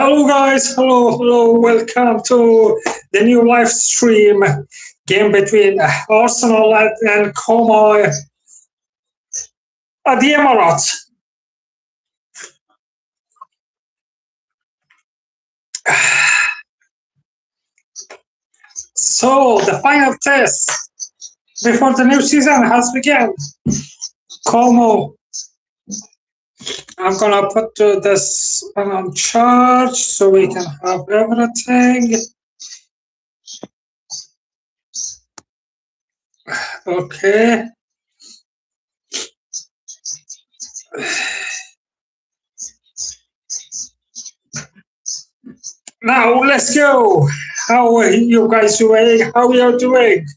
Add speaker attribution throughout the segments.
Speaker 1: Hello guys, hello, welcome to the new live stream game between Arsenal and Como at the Emirates. So the final test before the new season has begun. Como, I'm gonna put this one on charge so we can have everything. Okay. Now let's go. How are you guys doing? How are you doing?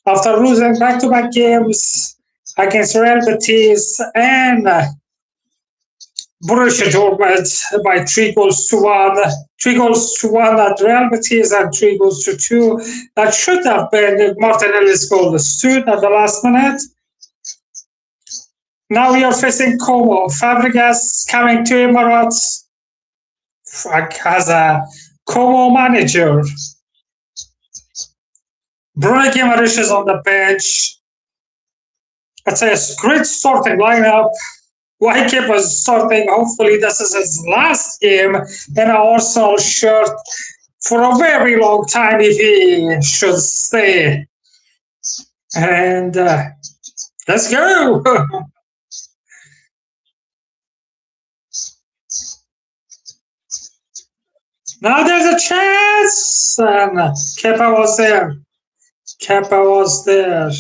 Speaker 1: After losing back-to-back games against Real Betis and Borussia Dortmund by 3 goals to 1, 3 goals to 1 at Real Betis and 3 goals to 2. That should have been Martinelli's goal stood at the last minute. Now we are facing Como. Fabregas coming to Emirates as a Como manager. Bruno Guimaraes is on the bench. It's a great starting lineup. Wycliffe was starting. Hopefully, this is his last game in an Arsenal shirt for a very long time if he should stay. And let's go. Now there's a chance. And Kepa was there. Kepa was there.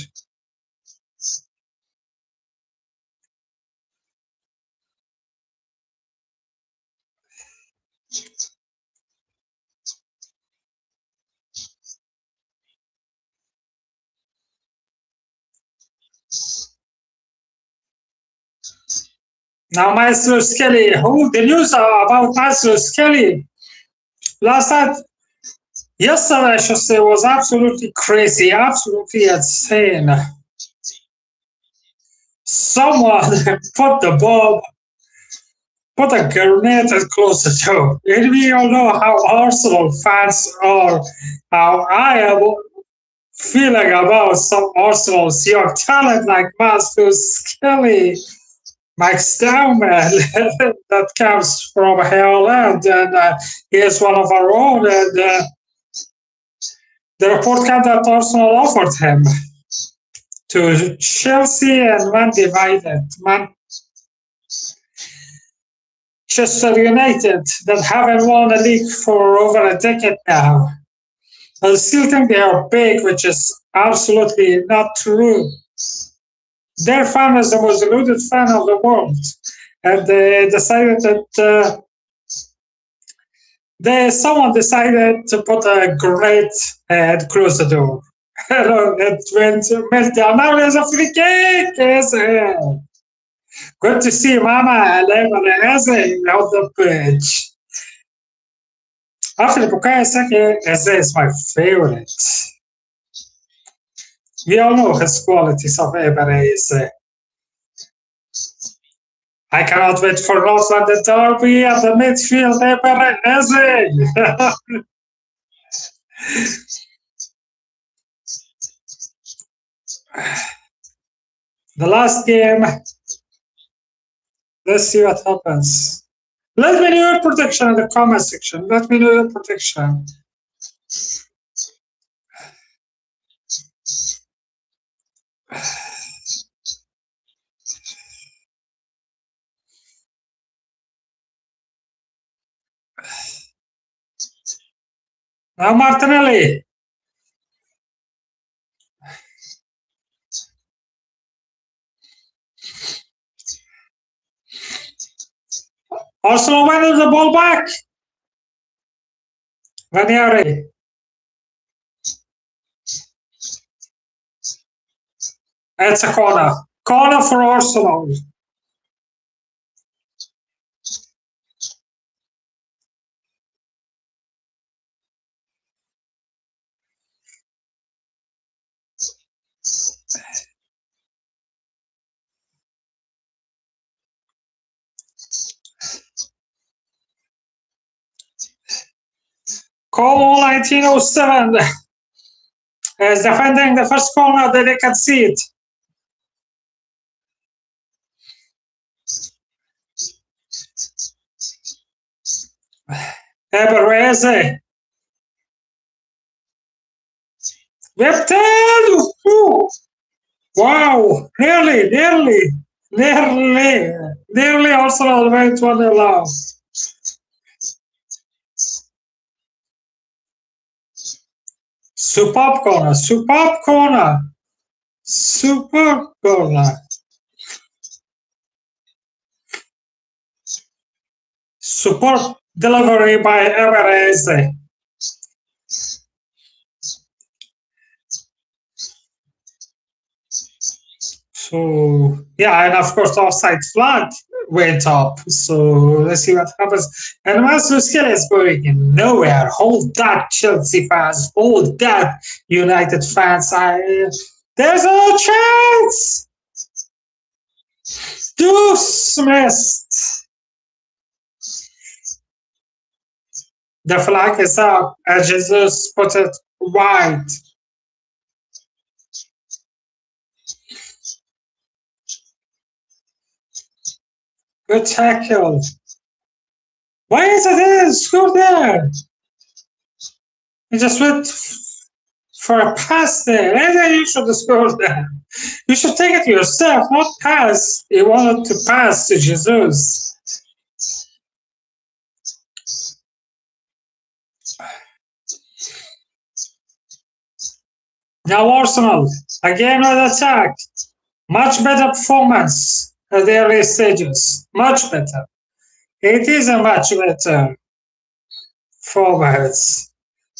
Speaker 1: Now Maestro Skelly. The news about Maestro Skelly. Yesterday, I should say, was absolutely crazy, absolutely insane. Someone put a grenade close to the door. And we all know how Arsenal fans are, how I am feeling about some Arsenal's young talent like Master Skelly, Mike Stauman, that comes from Ireland, and he is one of our own. And the report came that Arsenal offered him to Chelsea and Manchester United that haven't won a league for over a decade now. I still think they are big, which is absolutely not true. Their fan is the most deluded fan of the world. And they decided that someone decided to put a great and close the door. It went meltdown. Now there's a free kick. Yes. Good to see Mama Eze on the pitch. Actually, Bukayo Saka is my favorite. We all know his qualities of Eze. I cannot wait for North London Derby at the midfield. Eze. The last game. Let's see what happens. Let me know your prediction in the comment section. Let me know your prediction. Now Martinelli. Arsenal winning the ball back. Ranieri. It's a corner. Corner for Arsenal. Como 1907 is defending the first corner that they can see it. Ebereze. Webtel! Wow! Nearly Arsenal went 1-0 up. Superb corner. Superb delivery by Ebereze. So, yeah, and of course, the offside flag went up. So, let's see what happens. And Masluskele is going nowhere. Hold that, Chelsea fans. Hold that, United fans. There's no chance. Dismissed. The flag is up, and Jesus put it wide. Good tackle. Why is it in? Score there. He just went for a pass there. And then you should have scored there. You should take it yourself, not pass. He wanted to pass to Jesus. Now Arsenal, again with attack. Much better performance at the early stages. Much better. It is a much better performance.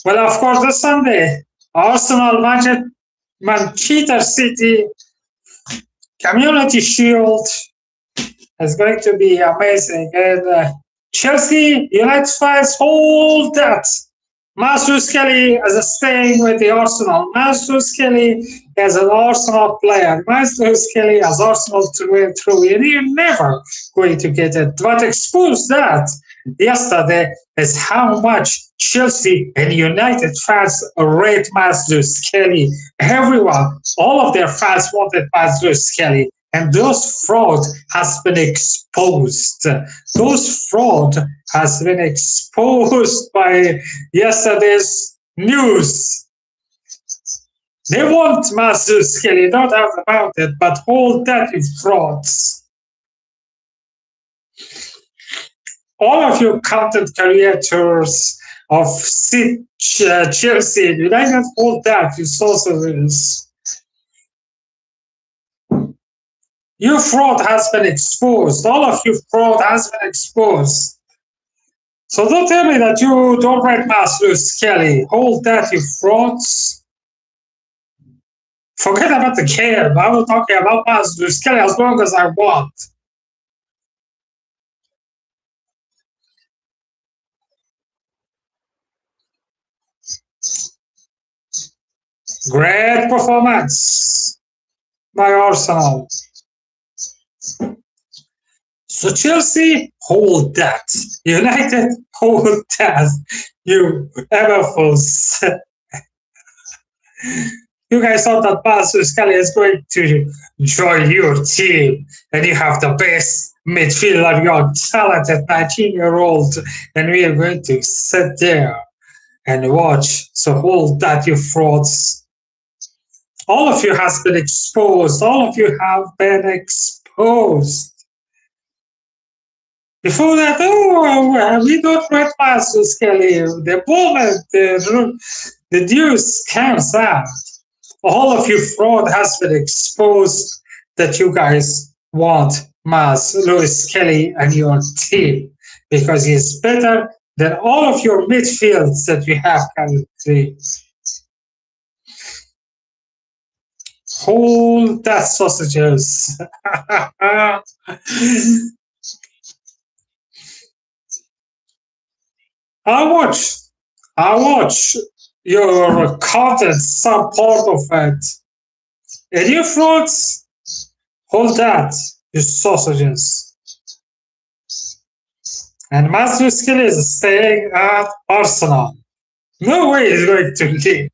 Speaker 1: Well, of course, this Sunday, Arsenal, Manchester City, Community Shield is going to be amazing. And Chelsea, United fans, hold that. Masluskele is staying with the Arsenal. Masluskele is an Arsenal player. Masluskele has Arsenal through. You're never going to get it. What exposed that yesterday is how much Chelsea and United fans rate Masluskele. Everyone, all of their fans wanted Masluskele. And those fraud has been exposed. Those fraud has been exposed by yesterday's news. They want Masluskele, no doubt about it, but hold that is frauds. All of you content creators of Chelsea, United, hold that, you sorcerers. Your fraud has been exposed. All of your fraud has been exposed. So don't tell me that you don't rate Masluskele. Hold that, you frauds. Forget about the game. I will talk about Masluskele as long as I want. Great performance by Arsenal. So Chelsea, hold that. United, hold that. You MFOs. You guys thought that Masluskele is going to join your team, and you have the best midfielder, young, talented 19-year-old, and we are going to sit there and watch. So hold that, you frauds. All of you has been exposed. All of you have been exposed. Before that, we don't rate Masluskele. The moment the news comes out, all of you fraud has been exposed that you guys want Masluskele and your team because he's better than all of your midfields that you have currently. Hold that, sausages. I watch your content, some part of it. And you frauds, hold that, you sausages. And Masluskele is staying at Arsenal. No way he's going to leave.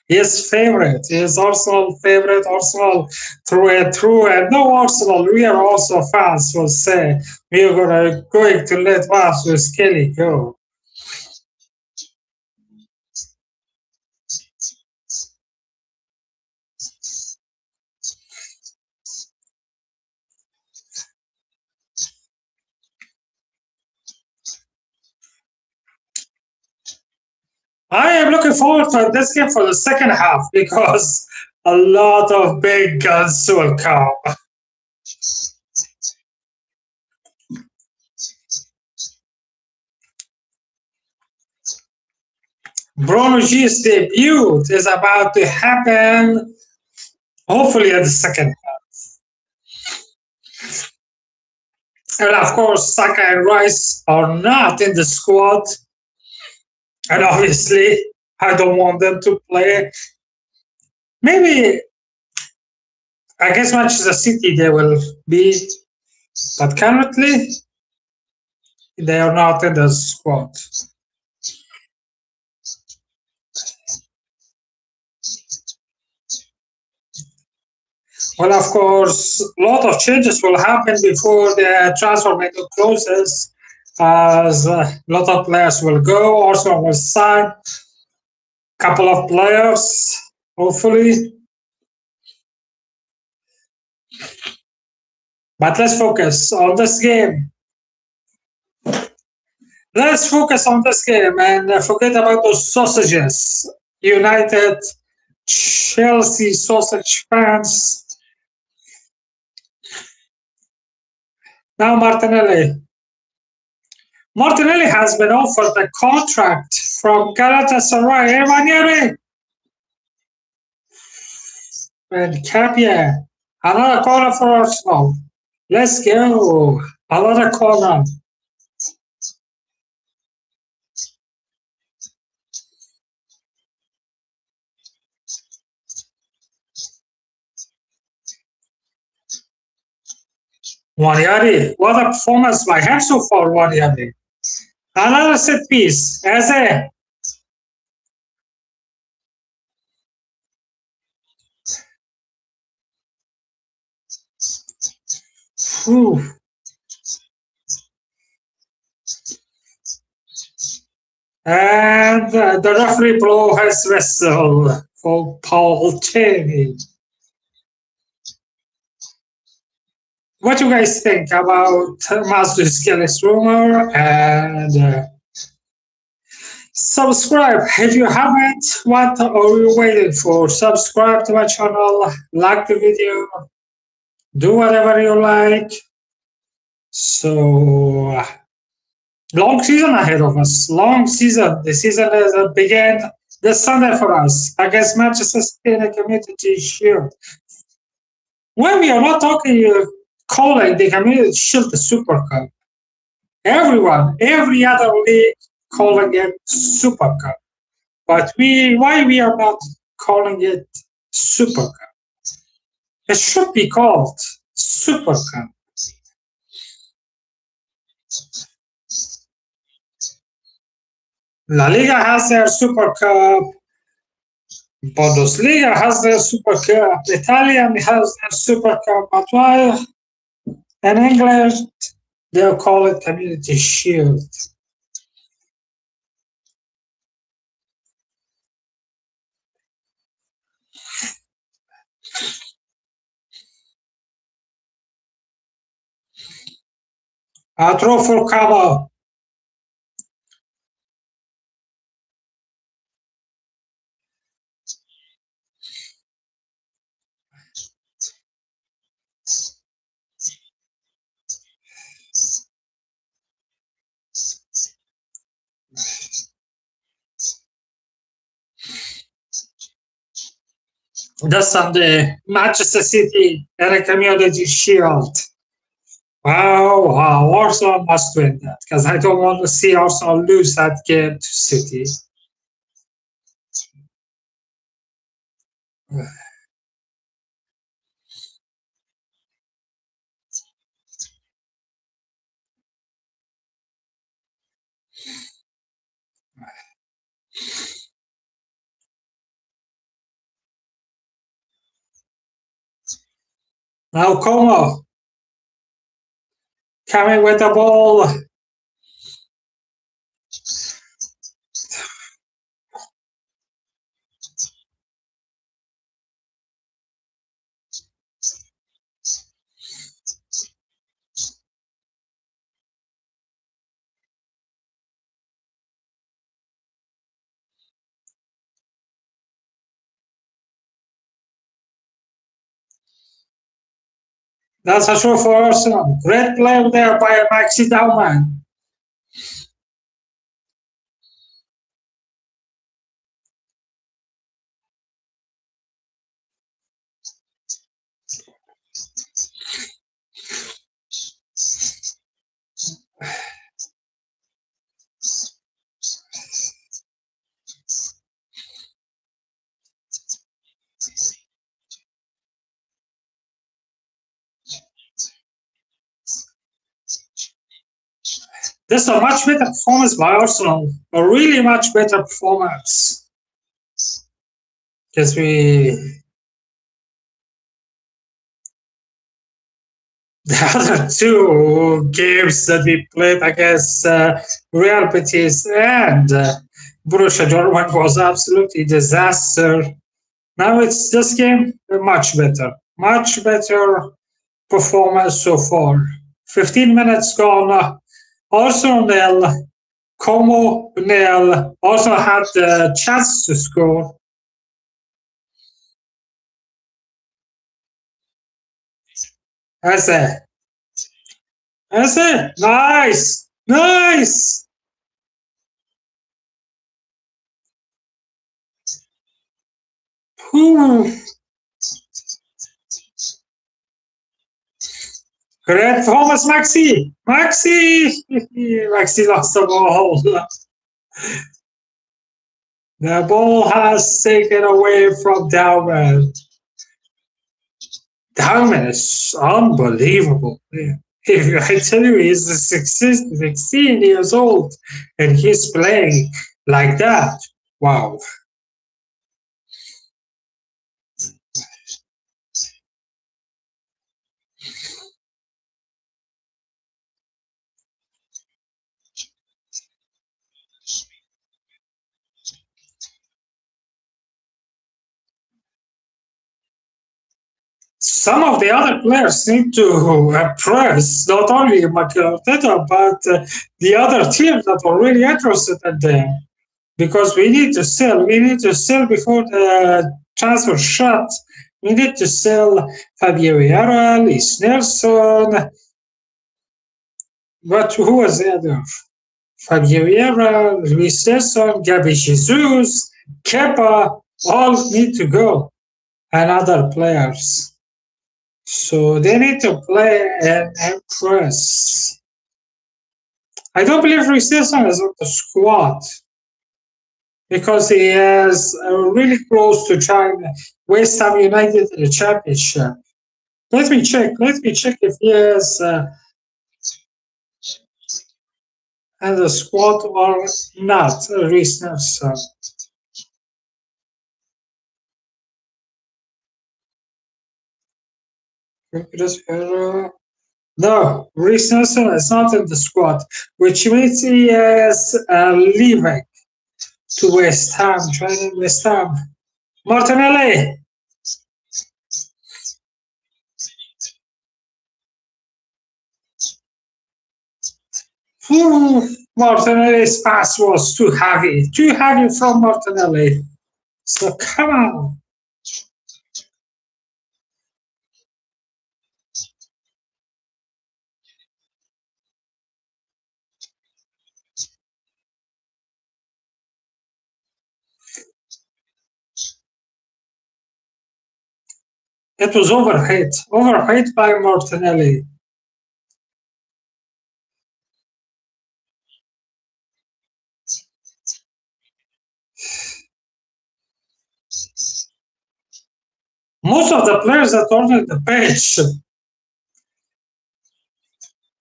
Speaker 1: His favorite, his Arsenal favorite, Arsenal through and through, and no Arsenal. We are also fans will say we are going to let Vasquez Kelly go. I am looking forward to this game for the second half because a lot of big guns will come. Bruno G's debut is about to happen, hopefully at the second. And of course, Saka and Rice are not in the squad. And obviously, I don't want them to play. Maybe, I guess Manchester City they will be, but currently, they are not in the squad. Well, of course, a lot of changes will happen before the transfer window closes, as a lot of players will go. Arsenal will sign a couple of players, hopefully. But let's focus on this game. Let's focus on this game and forget about those sausages. United, Chelsea sausage fans. Now Martinelli. Martinelli has been offered a contract from Galatasaray. Ranieri and Capia. Another corner for Arsenal. Let's go. Another corner. Wanyari. What a performance by him so far, Wanyari. Another set piece. Eze. Whew. And the referee blow his whistle for Paul Cheney. What do you guys think about Master Skelly's rumor? And subscribe if you haven't. What are you waiting for? Subscribe to my channel, like the video, do whatever you like. So long season ahead of us. Long season. The season is began this Sunday for us against Manchester City in a Community Shield. When we are not talking, calling the Community Shield the Super Cup. Everyone, every other league calling it Super Cup. But why we are not calling it Super Cup? It should be called Super Cup. La Liga has their Super Cup. Bundesliga has their Super Cup. Italian has their Super Cup. But why in English they'll call it Community Shield? A throw for Cabo. This Sunday, Manchester City and a Community Shield. Wow, Arsenal must win that because I don't want to see Arsenal lose that game to City. Now Como coming with the ball. That's a show for Arsenal. Great play there by Maxi Dauman. This is a much better performance by Arsenal. A really much better performance. Because the other two games that we played against Real Betis and Borussia Dortmund was absolutely disaster. Now it's this game much better performance so far. 15 minutes gone. Arsenal nil, Como nil. Also had the chance to score. Eze. Nice. Great performance, Maxi. Maxi lost the ball. The ball has taken away from Dauman. Dauman is unbelievable. I tell you, he's 16 years old and he's playing like that. Wow. Some of the other players need to impress not only Mikel Arteta, but the other teams that are really interested in them. Because we need to sell. We need to sell before the transfer shut. We need to sell Fabio Vieira, Luis Nelson. But who was the other? Fabio Vieira, Luis Nelson, Gabi Jesus, Kepa, all need to go. And other players. So they need to play and impress. I don't believe Luis Nelson is on the squad because he is really close to join West Ham United in the championship. Let me check if he is in the squad or not, Luis Nelson. No, Luis Nelson is not in the squad, which means he is leaving to West Ham, joining West Ham. Martinelli. Martinelli's pass was too heavy from Martinelli. So come on. It was overhit by Martinelli. Most of the players that are on the bench,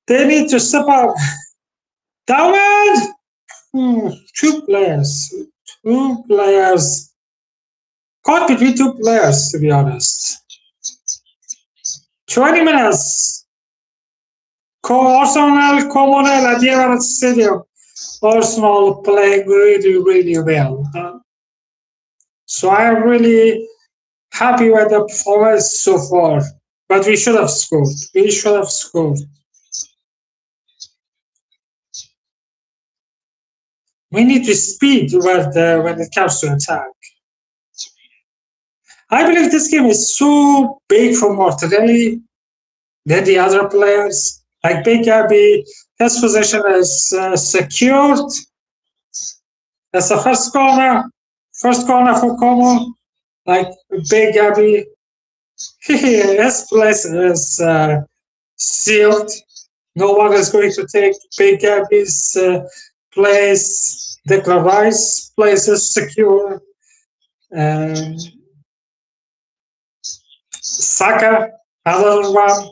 Speaker 1: they need to step up. Dauman! Two players. Caught between two players, to be honest. 20 minutes. Arsenal Comunal at the Emirates Stadium. Arsenal playing really, really well. So I am really happy with the performance so far. But we should have scored. We should have scored. We need to speed when it comes to attack. I believe this game is so big for Martinelli than the other players. Like Big Gabby, his position is secured. That's the first corner. First corner for Como. Like Big Gabby, his place is sealed. No one is going to take Big Gabby's place. Declan Rice place is secure. Saka, another one.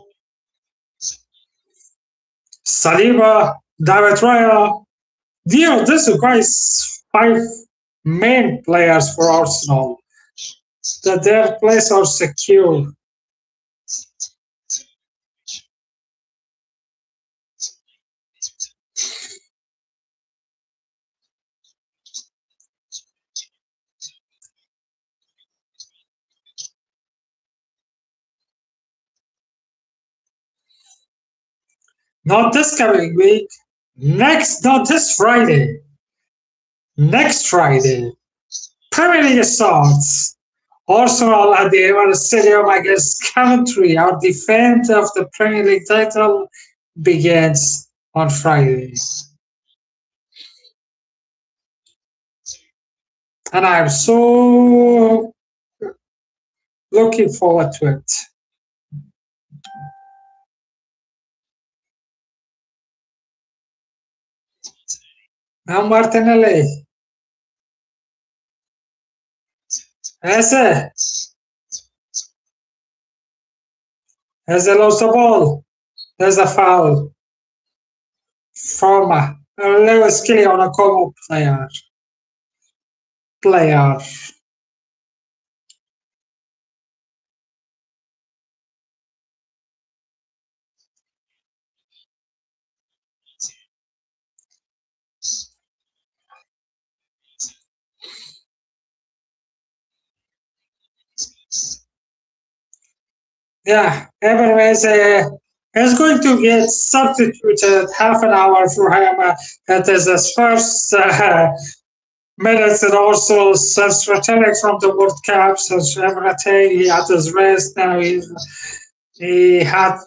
Speaker 1: Saliba, David Raya. This guys 5 main players for Arsenal. That their place are secure. Not this coming week. Not this Friday. Next Friday. Premier League starts. Arsenal at the Emirates Stadium against Coventry. Our defense of the Premier League title begins on Friday. And I'm so looking forward to it. Now Martinelli. Eze lost the ball. There's a foul. Forma. Lewis Kelly on a Como player. Yeah, Everest is going to get substituted half an hour for him. That is his first minutes and also since returning from the World Cup, since everything he had his rest. Now he had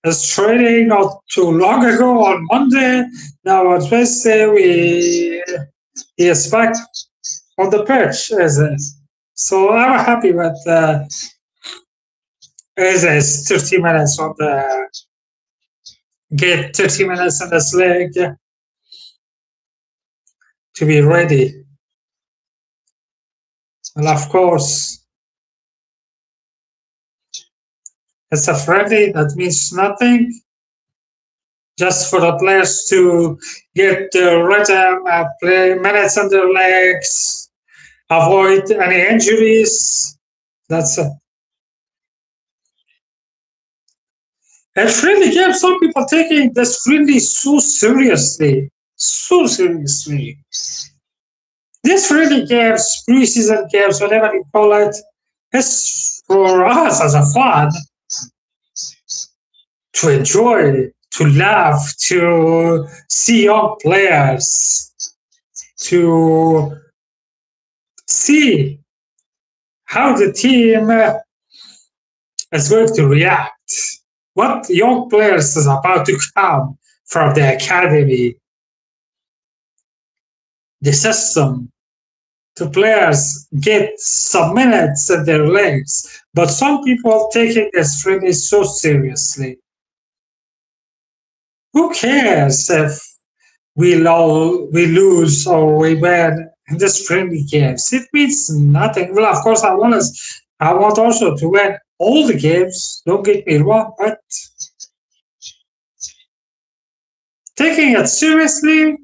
Speaker 1: his training not too long ago on Monday. Now on Wednesday he is back on the pitch, is it? So I'm happy with is 30 minutes on the get 30 minutes in this league to be ready. Well, of course, it's a friendly that means nothing. Just for the players to get the rhythm, play minutes on their legs, avoid any injuries. That's it. And friendly games, some people taking this friendly so seriously. So seriously. These friendly games, pre-season games, whatever you call it, is for us as a fan to enjoy, to laugh, to see young players, to see how the team is going to react. What young players is about to come from the academy, the system, the players get some minutes in their legs, but some people taking this friendly so seriously. Who cares if we lose or we win in this friendly games? It means nothing. Well, of course, I want also to win all the games, don't get me wrong, but taking it seriously,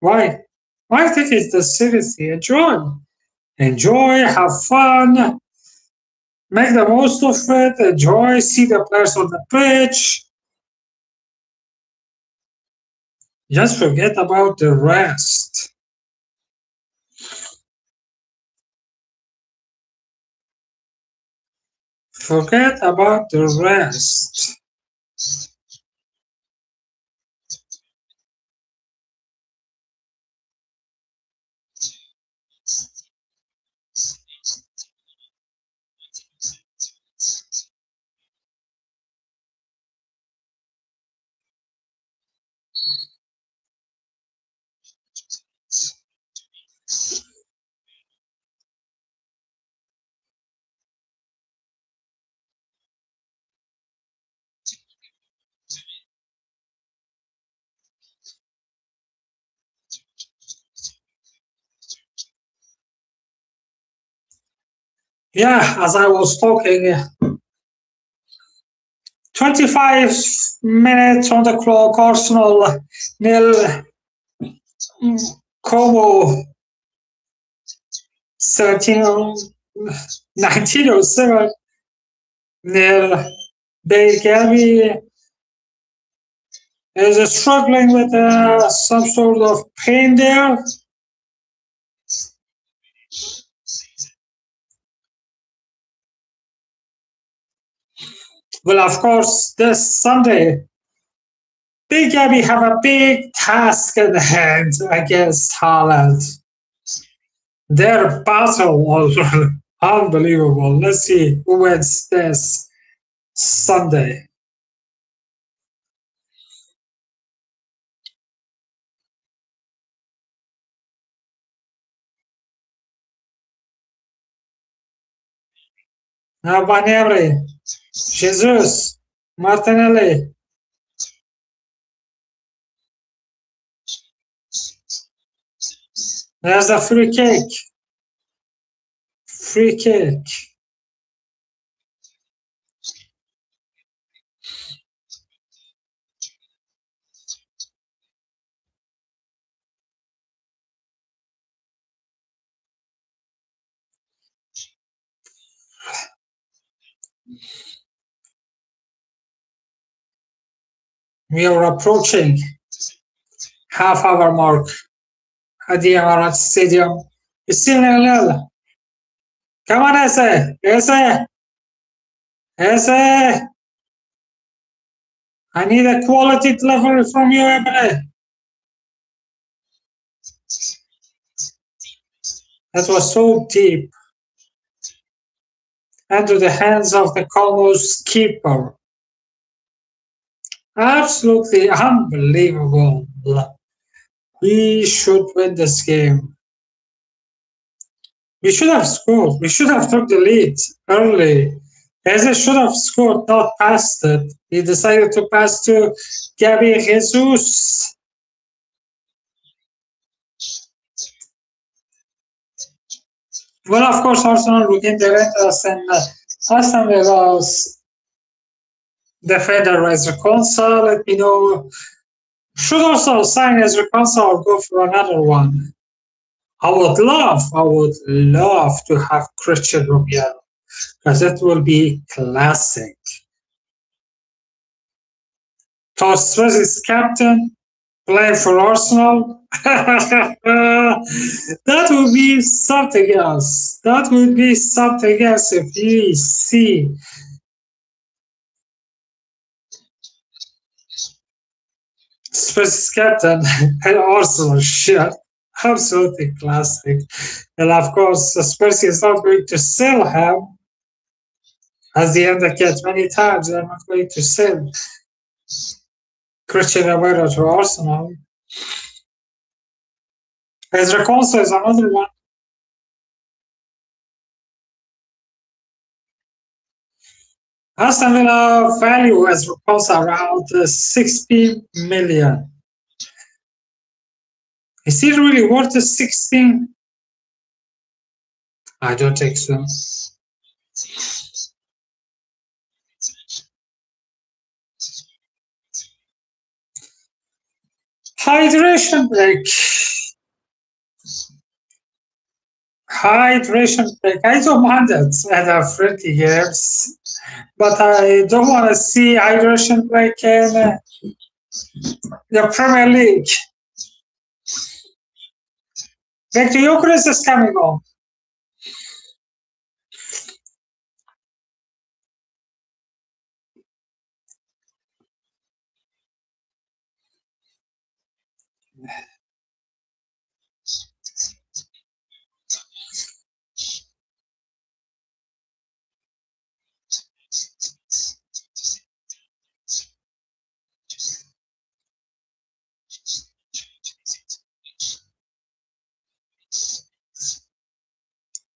Speaker 1: why? Why take it this seriously? Enjoy, have fun. Make the most of it, enjoy, see the players on the pitch. Just forget about the rest. Forget about the rest. Yeah, as I was talking, 25 minutes on the clock, Arsenal nil, Como 17, 1907 nil. Bailey is struggling with some sort of pain there. Well, of course, this Sunday, Big Gabby have a big task at hand against Haaland. Their battle was unbelievable. Let's see who wins this Sunday. Now, Baneri, Jesus, Martinelli. There's a free kick. Free kick. We are approaching half-hour mark at the Emirates Stadium. It's still nil. Come on, Eze. Eze. Eze. I need a quality delivery from you, Emre. That was so deep. Into the hands of the Como's keeper. Absolutely unbelievable. We should win this game. We should have scored. We should have took the lead early. Eze should have scored, not passed it. He decided to pass to Gabi Jesus. Well, of course, Arsenal regained their interest in Aston Villa's defender Ezra Konsa. Let me know. Should also sign Ezra Konsa or go for another one. I would love to have Christian Romero because it will be classic. Torres is captain, playing for Arsenal. That would be something else. That would be something else if you see Spurs captain and Arsenal shirt. Absolutely classic. And of course, Spurs is not going to sell him. As the indicated many times, they're not going to sell Christian Romero to Arsenal. Ezra Konsa is another one. Aston Villa value Ezra Konsa around 60 million. Is he really worth 16? I don't think so. Hydration break. Hydration break. I don't mind it at the friendly games, but I don't want to see hydration break in the Premier League. Victor Gyökeres is coming on.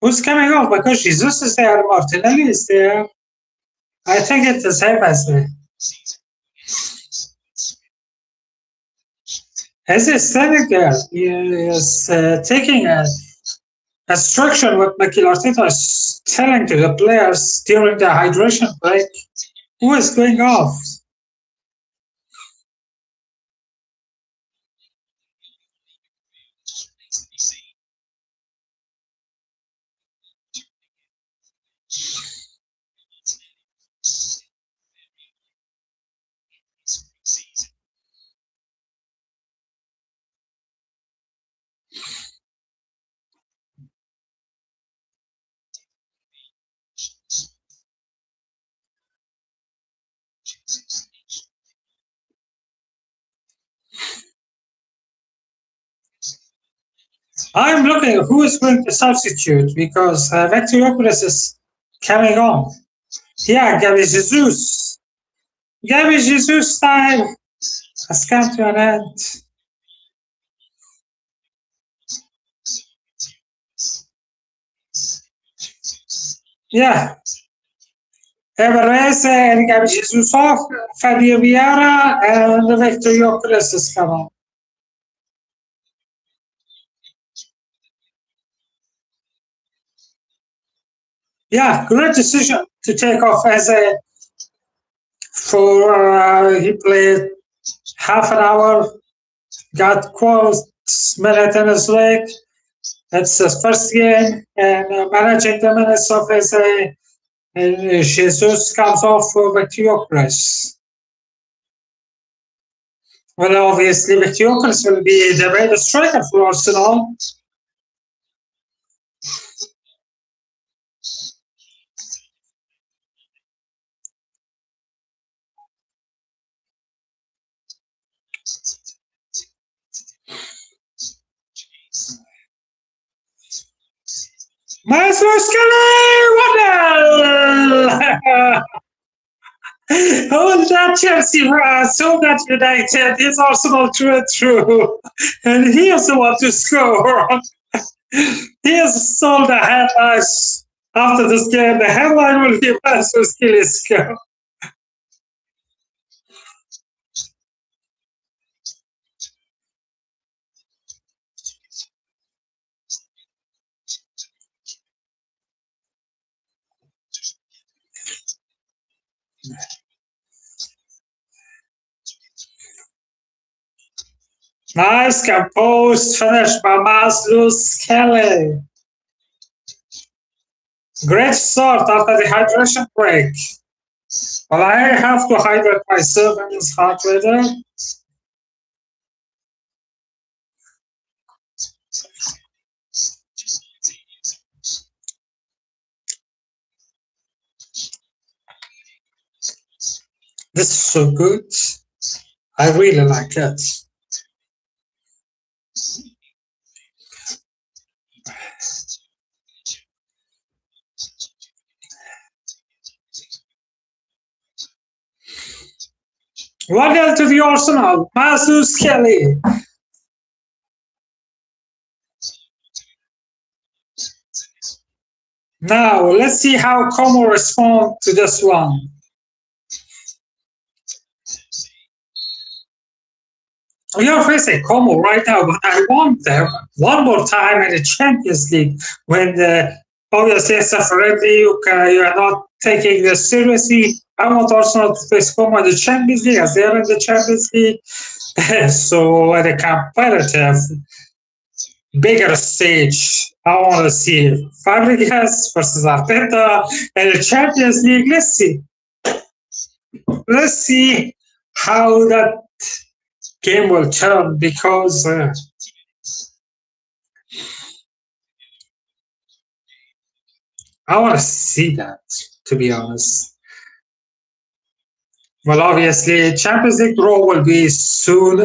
Speaker 1: Who's coming off? Because Jesus is there, Martinelli is there. I think it's the same as the. As he's standing there, he is taking a instruction what Mikel Arteta is telling to the players during the hydration break. Who is going off? I'm looking at who is going to substitute because Victor Gyökeres is coming on. Yeah, Gabi Jesus. Gabi Jesus time has come to an end. Yeah. Everese and Gabi Jesus off, Fabio Vieira and Victor Gyökeres is coming. Yeah, great decision to take off as a for he played half an hour, got quotes minute in his leg. It's his first game and managing the minutes of his Jesus comes off for Victor Gyökeres. Well, obviously, Victor Gyökeres will be the better striker for Arsenal. Maestro Skelly! Oh, that Chelsea so that United is Arsenal true and true. And he is the one to score. He has sold the headlines after this game. The headline will be Maestro Skelly's goal. Nice composed finish by Maestro Skelly. Great start after the hydration break. Well, I have to hydrate myself in this hot weather. This is so good. I really like it. One to the Arsenal, Maestro Skelly. Now, let's see how Como respond to this one. We are facing Como right now, but I want them one more time in the Champions League when obviously it's a friendly, you are not taking this seriously. I want Arsenal to face Como in the Champions League as they are in the Champions League. So at a competitive, bigger stage, I want to see Fabregas versus Arteta in the Champions League. Let's see. Let's see how that game will turn because I want to see that, to be honest. Well, obviously, Champions League draw will be soon.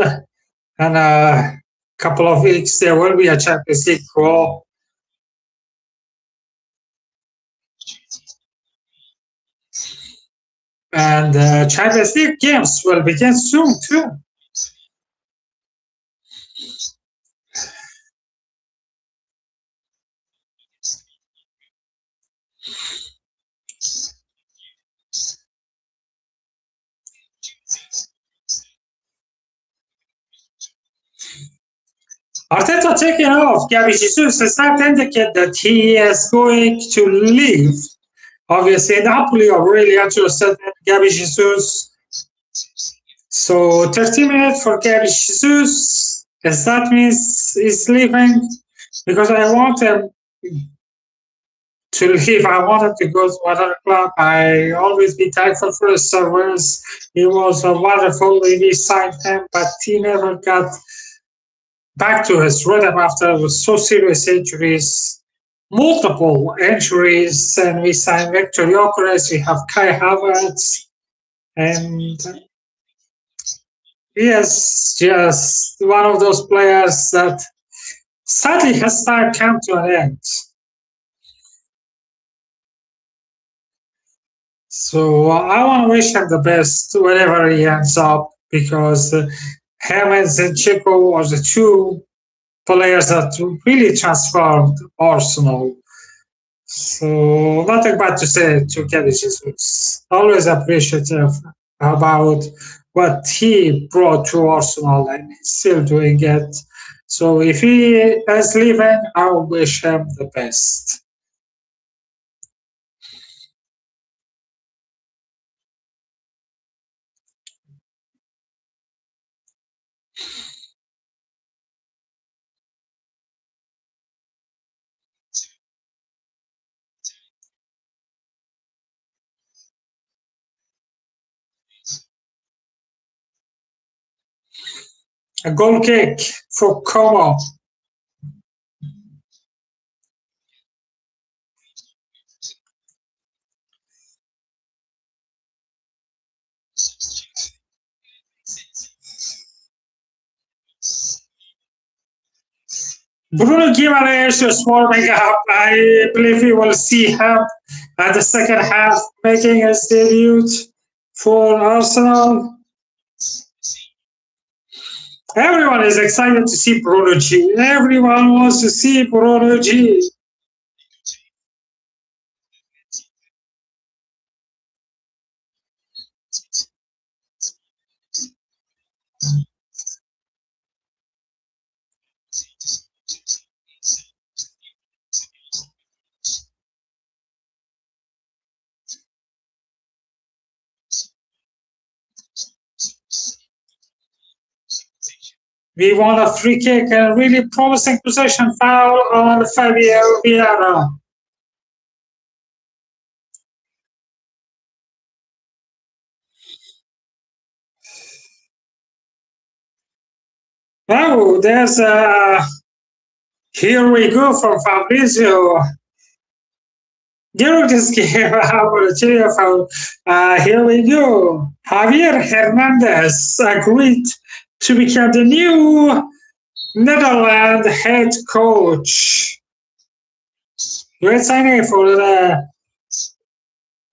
Speaker 1: In a couple of weeks, there will be a Champions League draw. And Champions League games will begin soon, too. Arteta taking off Gabby Jesus does not indicate that he is going to leave. Obviously, Napoli are really interested in Gabby Jesus. So 30 minutes for Gabby Jesus. Does that means he's leaving? Because I want him to leave. I want him to go to another club. I always be thankful for his service. He was a wonderful. We signed him, but he never got back to his rhythm after so serious injuries, multiple injuries, and we signed Victor Gyökeres, we have Kai Havertz, and he is just one of those players that sadly his time come to an end. So I want to wish him the best wherever he ends up because him and Zinchenko are the two players that really transformed Arsenal. So nothing bad to say to Gabby Jesus. Always appreciative about what he brought to Arsenal and he's still doing it. So if he is leaving, I wish him the best. A goal kick for Como. Bruno Guimaraes is warming up. I believe we will see him at the second half making his debut for Arsenal. Everyone is excited to see Bruno G. Everyone wants to see Bruno G. We want a free kick and a really promising possession foul on Fabio Vieira. Oh, there's a. Here we go from Fabrizio. During this game, here we go. Javier Hernandez agreed to become the new Netherlands head coach. Great signing for the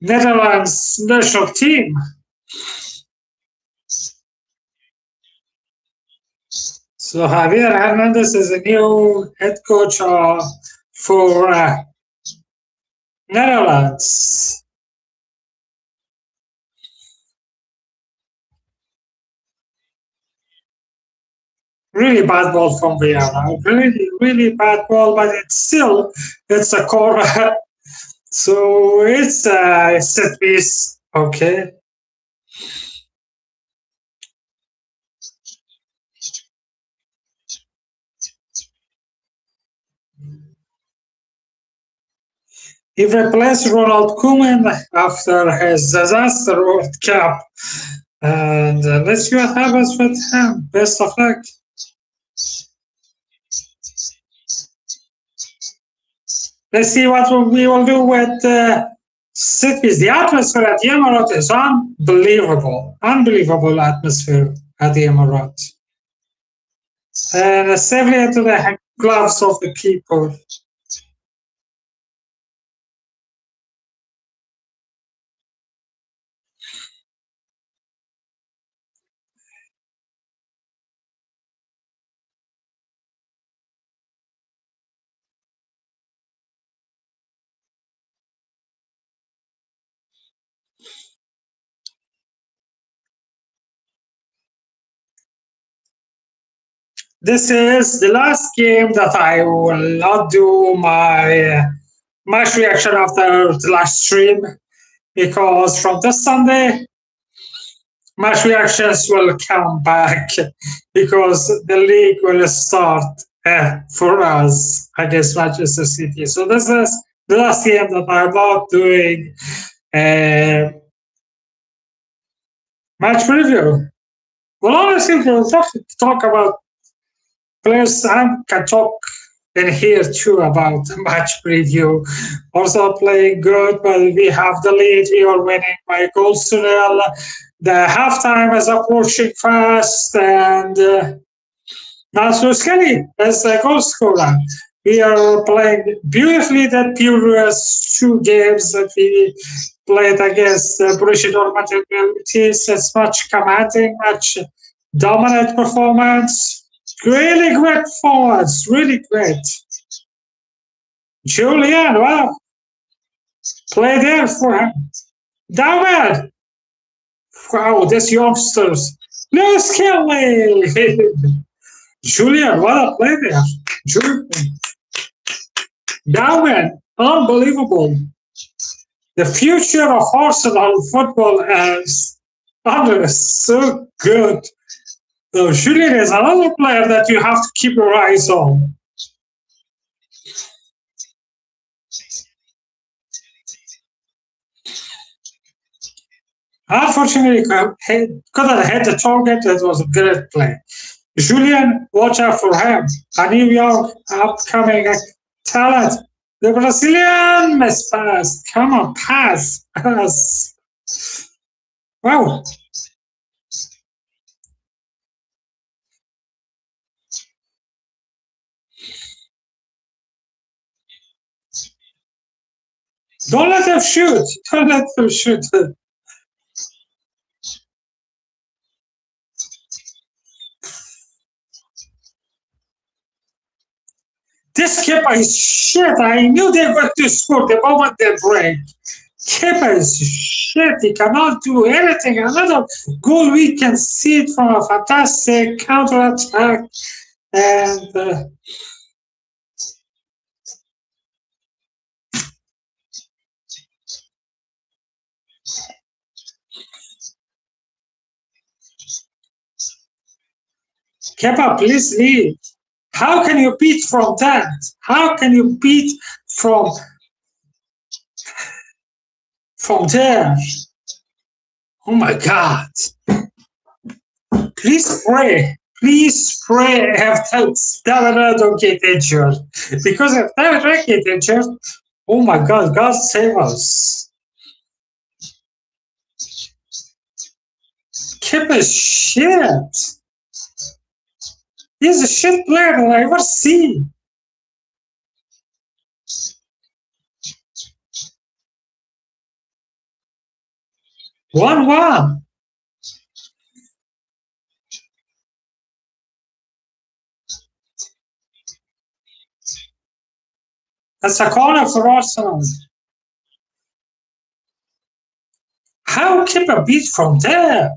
Speaker 1: Netherlands national team. So Javier Hernandez is a new head coach for Netherlands. Really bad ball from Vieira. Really, really bad ball, but it's a corner. So it's a set piece. Okay. He replaced Ronald Koeman after his disaster World Cup. And let's see what happens with him. Best of luck. Let's see what we will do with cities. The atmosphere at the Emirates is unbelievable. Unbelievable atmosphere at the Emirates. And safely into the gloves of the people. This is the last game that I will not do my match reaction after the last stream, because from this Sunday, match reactions will come back because the league will start for us against Manchester City. So this is the last game that I'm not doing match preview. Well, honestly, we'll talk about players. I can talk in here too about match preview. Also playing good, but we have the lead. We are winning by goals to nil. The halftime is approaching fast, and Nasser Skelly is the goal scorer. We are playing beautifully the previous two games that we played against Borussia Dortmund. It's much commanding, much dominant performance. Really great performance, really great. Julian, wow. Play there for him. David. Wow, this youngsters. Lewis Kelly. Julian, what a play there. Julian. David, unbelievable. The future of Arsenal football is so good. So Julian is another player that you have to keep your eyes on. Unfortunately, couldn't hit the target. It was a great play. Julian, watch out for him. A New York upcoming talent. The Brazilian missed pass. Come on, pass. Wow. Don't let them shoot. Don't let them shoot. This keeper is shit. I knew they were going to score the moment they break. Keeper is shit. He cannot do anything. Another goal we can see it from a fantastic counter attack. And Kepa, please leave. How can you beat from that? How can you beat from there? Oh my God. Please pray. Please pray if David don't get injured. Because if David get injured, oh my God, God save us. Kip is shit. He's a shit player that I ever seen. 1-1. That's a corner for Arsenal. How Kepa beat from there?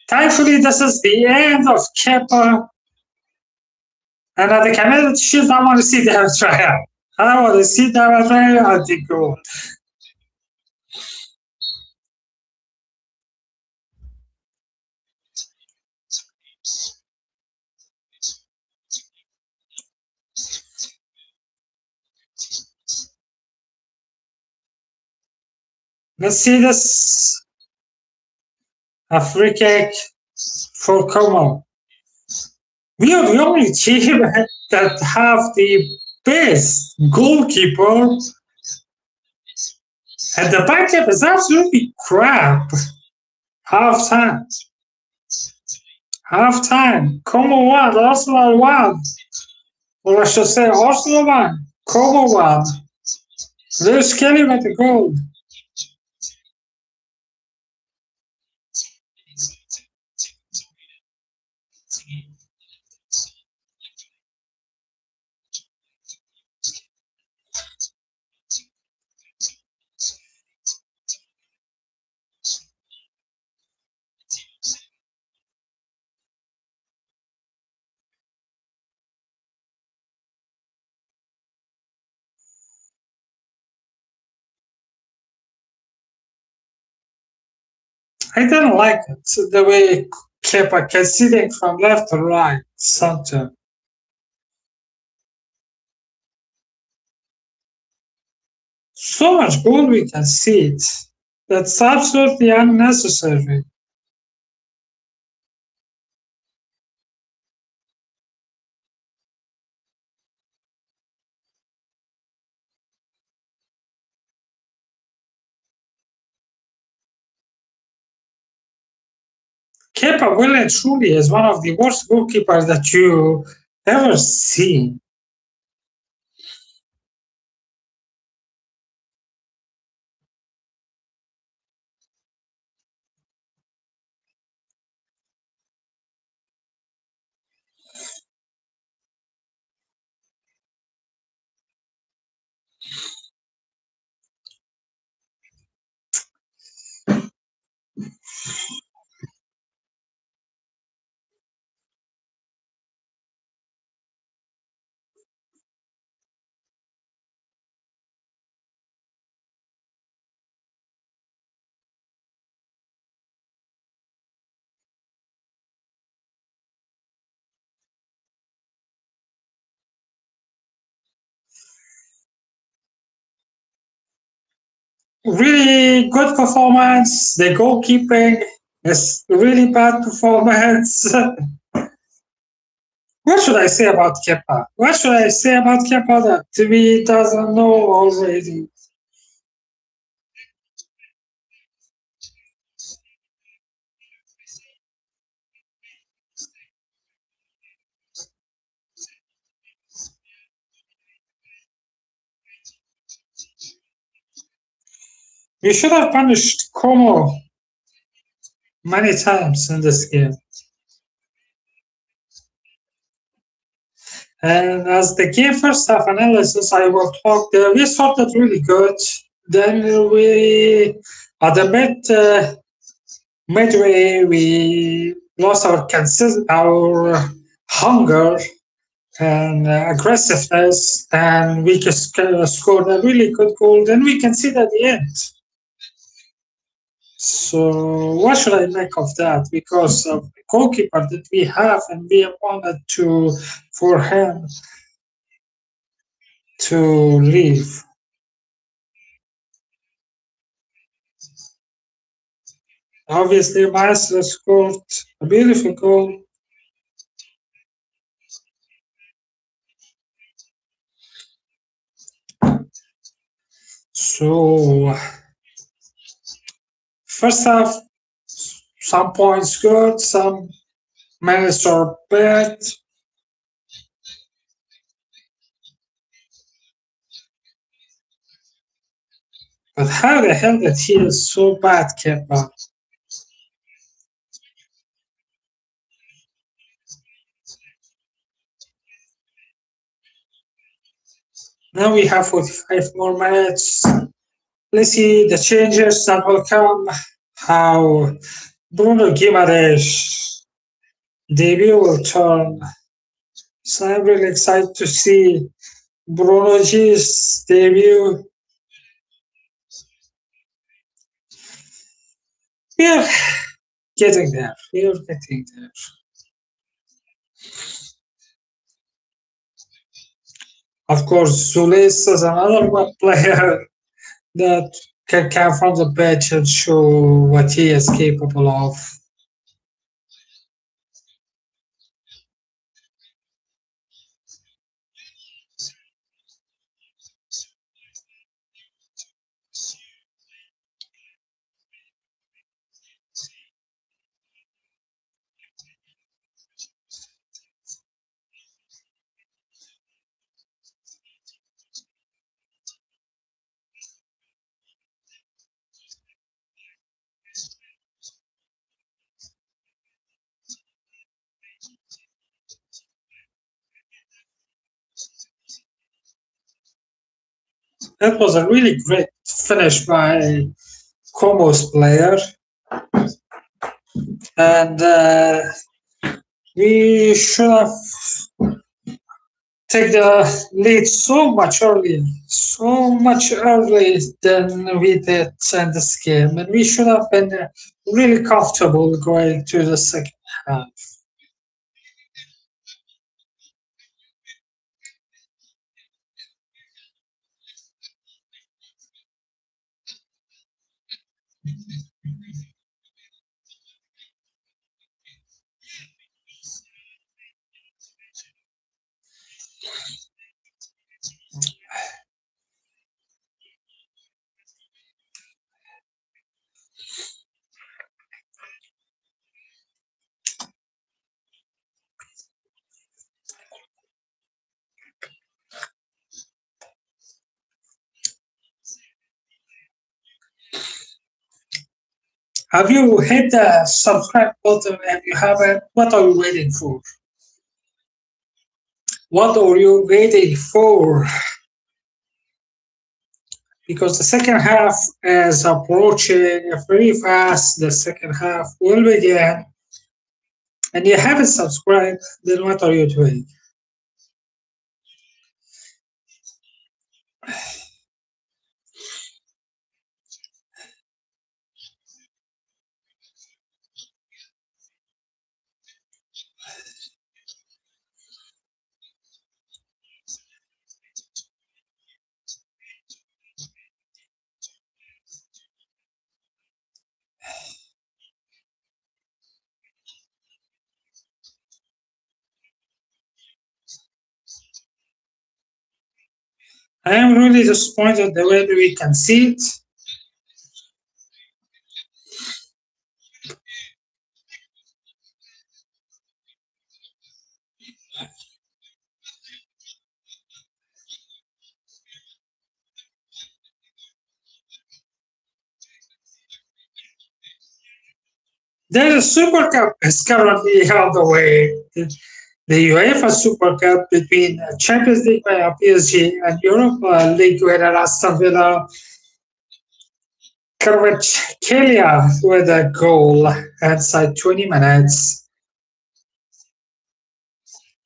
Speaker 1: Thankfully, this is the end of Kepa. And at the committed shift, I want to see David Raya. I want to see David Raya at the goal. Let's see this. A free kick for Como. We are the only team that have the best goalkeeper, and the backup is absolutely crap. Half time. Half time. Como won. Arsenal won. Or I should say Arsenal won. Como won. There's Kelly with the goal. I didn't like it, the way Kepa conceding from left to right, center. So much goal we concede. That's absolutely unnecessary. Kepa well and truly is one of the worst goalkeepers that you ever seen. Really good performance. The goalkeeping is really bad performance. What should I say about Kepa? What should I say about Kepa that we doesn't know already? We should have punished Como many times in this game. And as the game first half analysis, I will talk there. We started really good. Then we, at the midway, we lost our hunger and aggressiveness, and we just scored a really good goal. Then we conceded at the end. So what should I make of that? Because of the goalkeeper that we have, and we wanted to for him to leave. Obviously, Maestro scored a beautiful goal. So first half, some points good, some minutes are bad. But how the hell that he is so bad, Kepa? Now we have 45 more minutes. Let's see the changes that will come. How Bruno Guimaraes debut will turn. So I'm really excited to see Bruno G's debut. We're getting there. We're getting there. Of course, Zulis is another one player that can come from the bench and show what he is capable of. That was a really great finish by Como's player. And we should have taken the lead so much earlier than we did in this game. And we should have been really comfortable going to the second half. Have you hit the subscribe button? If you haven't, what are you waiting for? What are you waiting for? Because the second half is approaching very fast. The second half will begin. And you haven't subscribed, then what are you doing? I am really disappointed the way we concede. The Super Cup is currently on the way. The UEFA Super Cup between Champions League winner PSG and Europa League winner Aston Villa. Kvaratskhelia with a goal inside 20 minutes.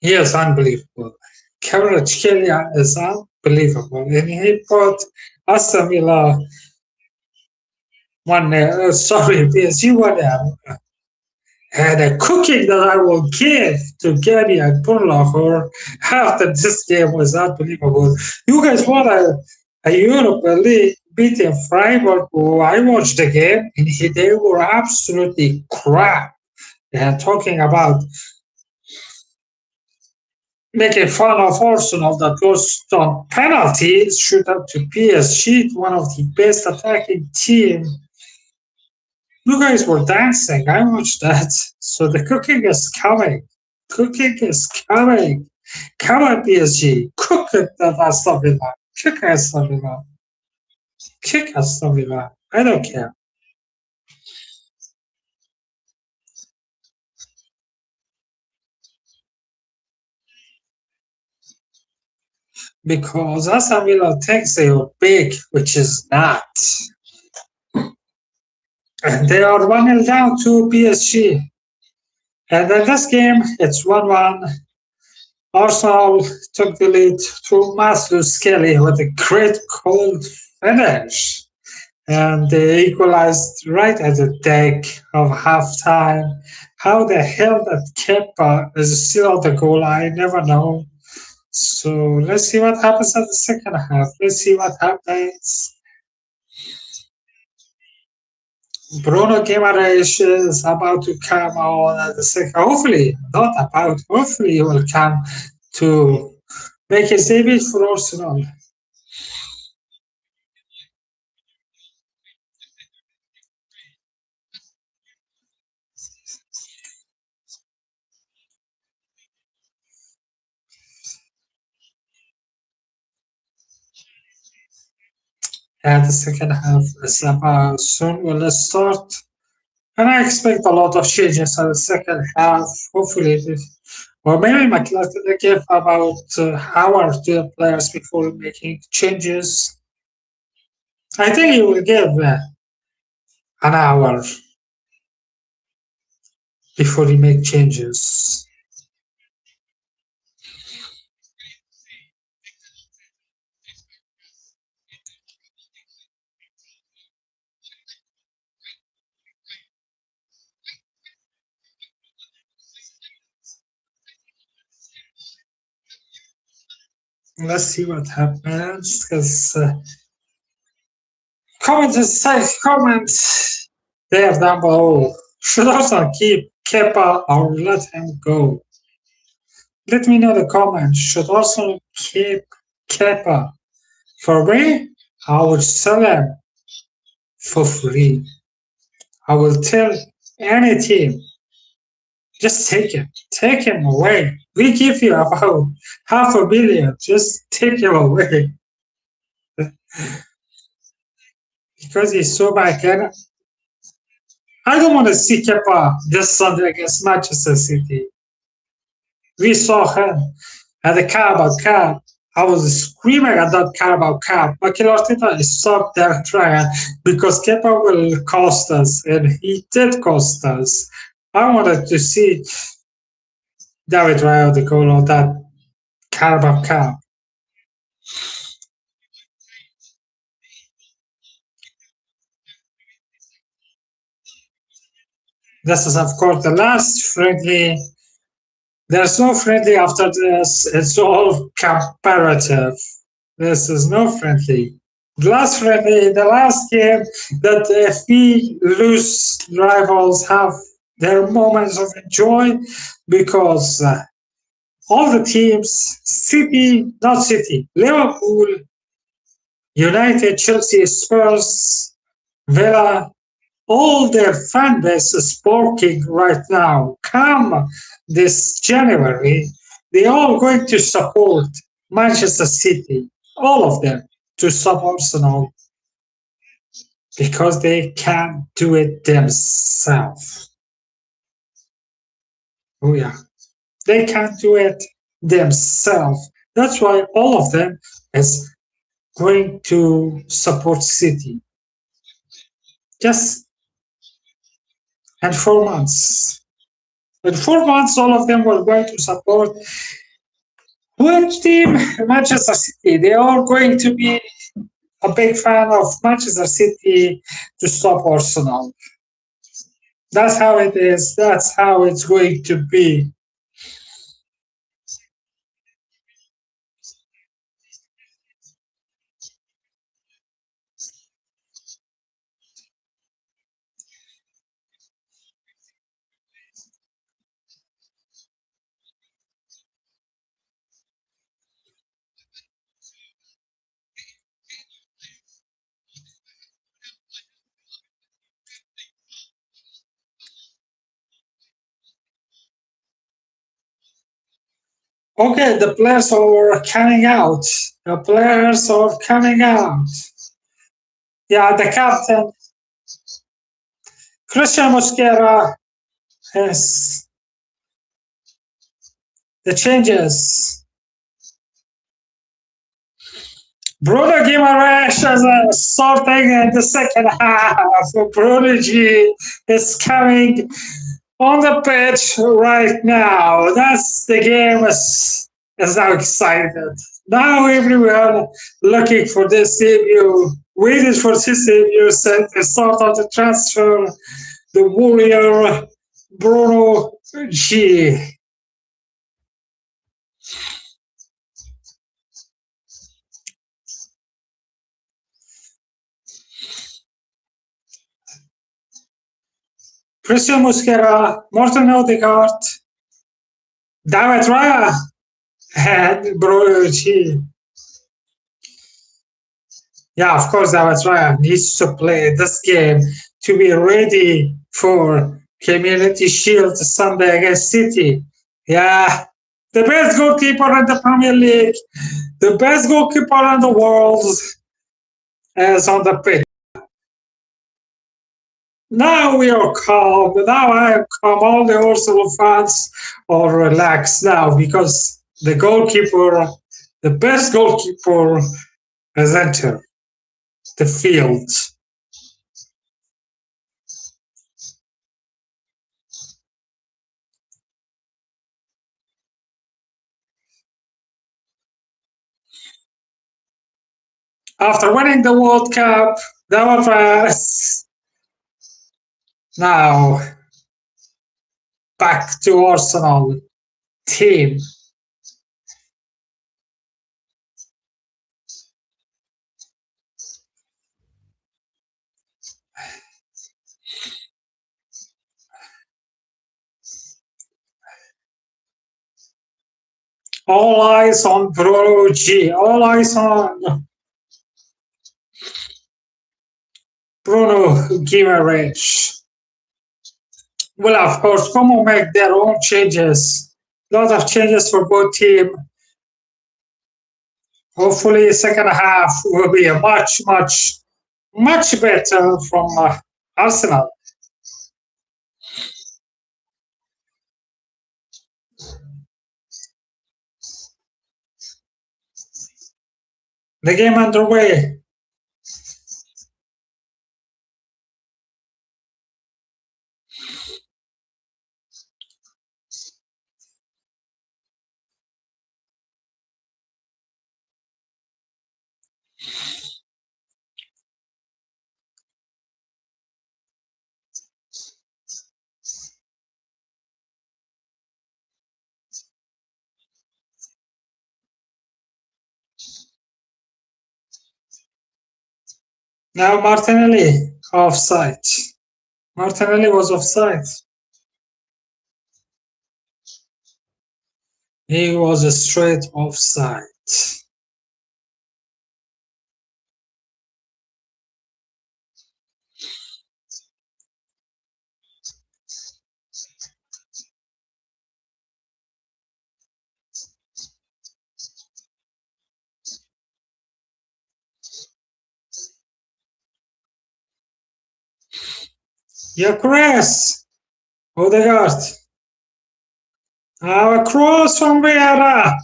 Speaker 1: He is unbelievable. Kvaratskhelia is unbelievable. And he put Aston Villa PSG 1-0. And a cooking that I will give to Gabby and Burlacher after this game was unbelievable. You guys want a Europa League beating Freiburg? Oh, I watched the game and they were absolutely crap. And talking about making fun of Arsenal that lost on penalty shootout to PSG, one of the best attacking teams. You guys were dancing. I watched that. So the cooking is coming. Cooking is coming. Come on, PSG. Cook it at Aston Villa. Kick Aston Villa. Kick Aston Villa. I don't care. Because Aston Villa thinks they are big, which is not. And they are 1-0 down to PSG. And in this game, it's 1-1. Arsenal took the lead through Matthew Skelly with a great cold finish. And they equalized right at the deck of halftime. How the hell that Kepa is still on the goal, I never know. So let's see what happens at the second half. Let's see what happens. Bruno Guimaraes is about to come on at the second. Hopefully, not about. Hopefully, he will come to make his debut for Arsenal. And the second half is about soon will start. And I expect a lot of changes in the second half. Hopefully, or maybe McLaughlin give about hour to the players before making changes. I think he will give an hour before he make changes. Let's see what happens. Because comments there down below. Should also keep Kepa or let him go? Let me know the comments. Should also keep Kepa. For me, I would sell him for free. I will tell any team, just take him away. We give you about $500,000. Just take him away because he's so bad. I don't want to see Kepa this Sunday against Manchester City. We saw him at the Carabao Cup. I was screaming at that Carabao Cup. Mikel Arteta stopped their trial because Kepa will cost us, and he did cost us. I wanted to see David Raya the goal on that Carabao Cup. This is, of course, the last friendly. There's no friendly after this. It's all comparative. This is no friendly. The last friendly, the last game that if we lose, rivals have their moments of joy because all the teams, City, not City, Liverpool, United, Chelsea, Spurs, Villa, all their fan base is working right now. Come this January, they all going to support Manchester City, all of them, to support Arsenal because they can't do it themselves. Oh yeah, they can't do it themselves. That's why all of them is going to support City. Just in 4 months. In 4 months, all of them were going to support which team? Manchester City. They are going to be a big fan of Manchester City to stop Arsenal. That's how it is. That's how it's going to be. Okay, the players are coming out. The players are coming out. Yeah, the captain, Christian Mosquera, has the changes. Bruno Guimaraes is starting in the second half. Bruno G is coming on the pitch right now. That's the game is now excited. Now everyone looking for this debut, waiting for this debut since the start of the transfer. The warrior Bruno G. Christian Mosquera, Morten Odegaard, David Raya, and Brogy. Yeah, of course, David Raya needs to play this game to be ready for Community Shield Sunday against City. Yeah, the best goalkeeper in the Premier League, the best goalkeeper in the world is on the pitch. Now we are calm. Now I am calm. All the Arsenal fans are relaxed now because the goalkeeper, the best goalkeeper, has entered the field. After winning the World Cup, the was now back to Arsenal team. All eyes on Bruno G. All eyes on Bruno Guimaraes. Well, of course, Como make their own changes. A lot of changes for both teams. Hopefully, second half will be a much better from Arsenal. The game underway. Now Martinelli offside. Martinelli was offside. He was a straight offside. Gyökeres. Odegaard. A cross from Vieira.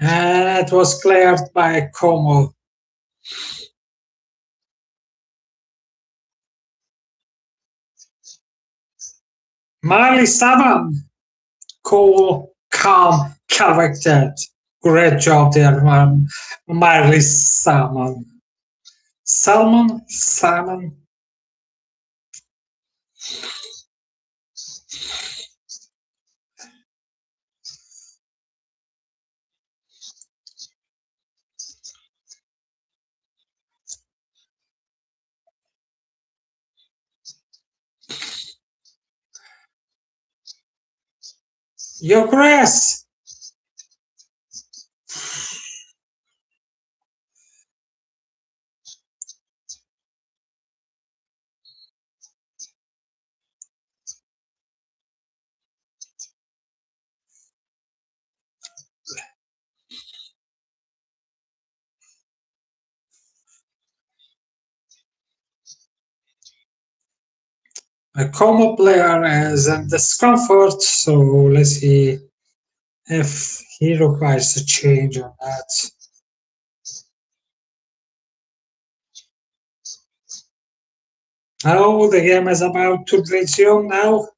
Speaker 1: And it was cleared by Como. Miley Salmon. Cool, calm, collected. Great job there, Miley Salmon. Salmon. Gyökeres. A Como player is in discomfort, so let's see if he requires a change on that. Oh, the game is about to resume now.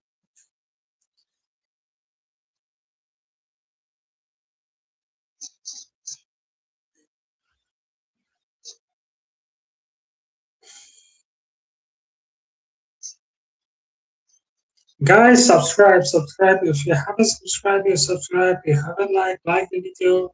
Speaker 1: Guys, subscribe. If you haven't subscribed, you subscribe. If you haven't like the video.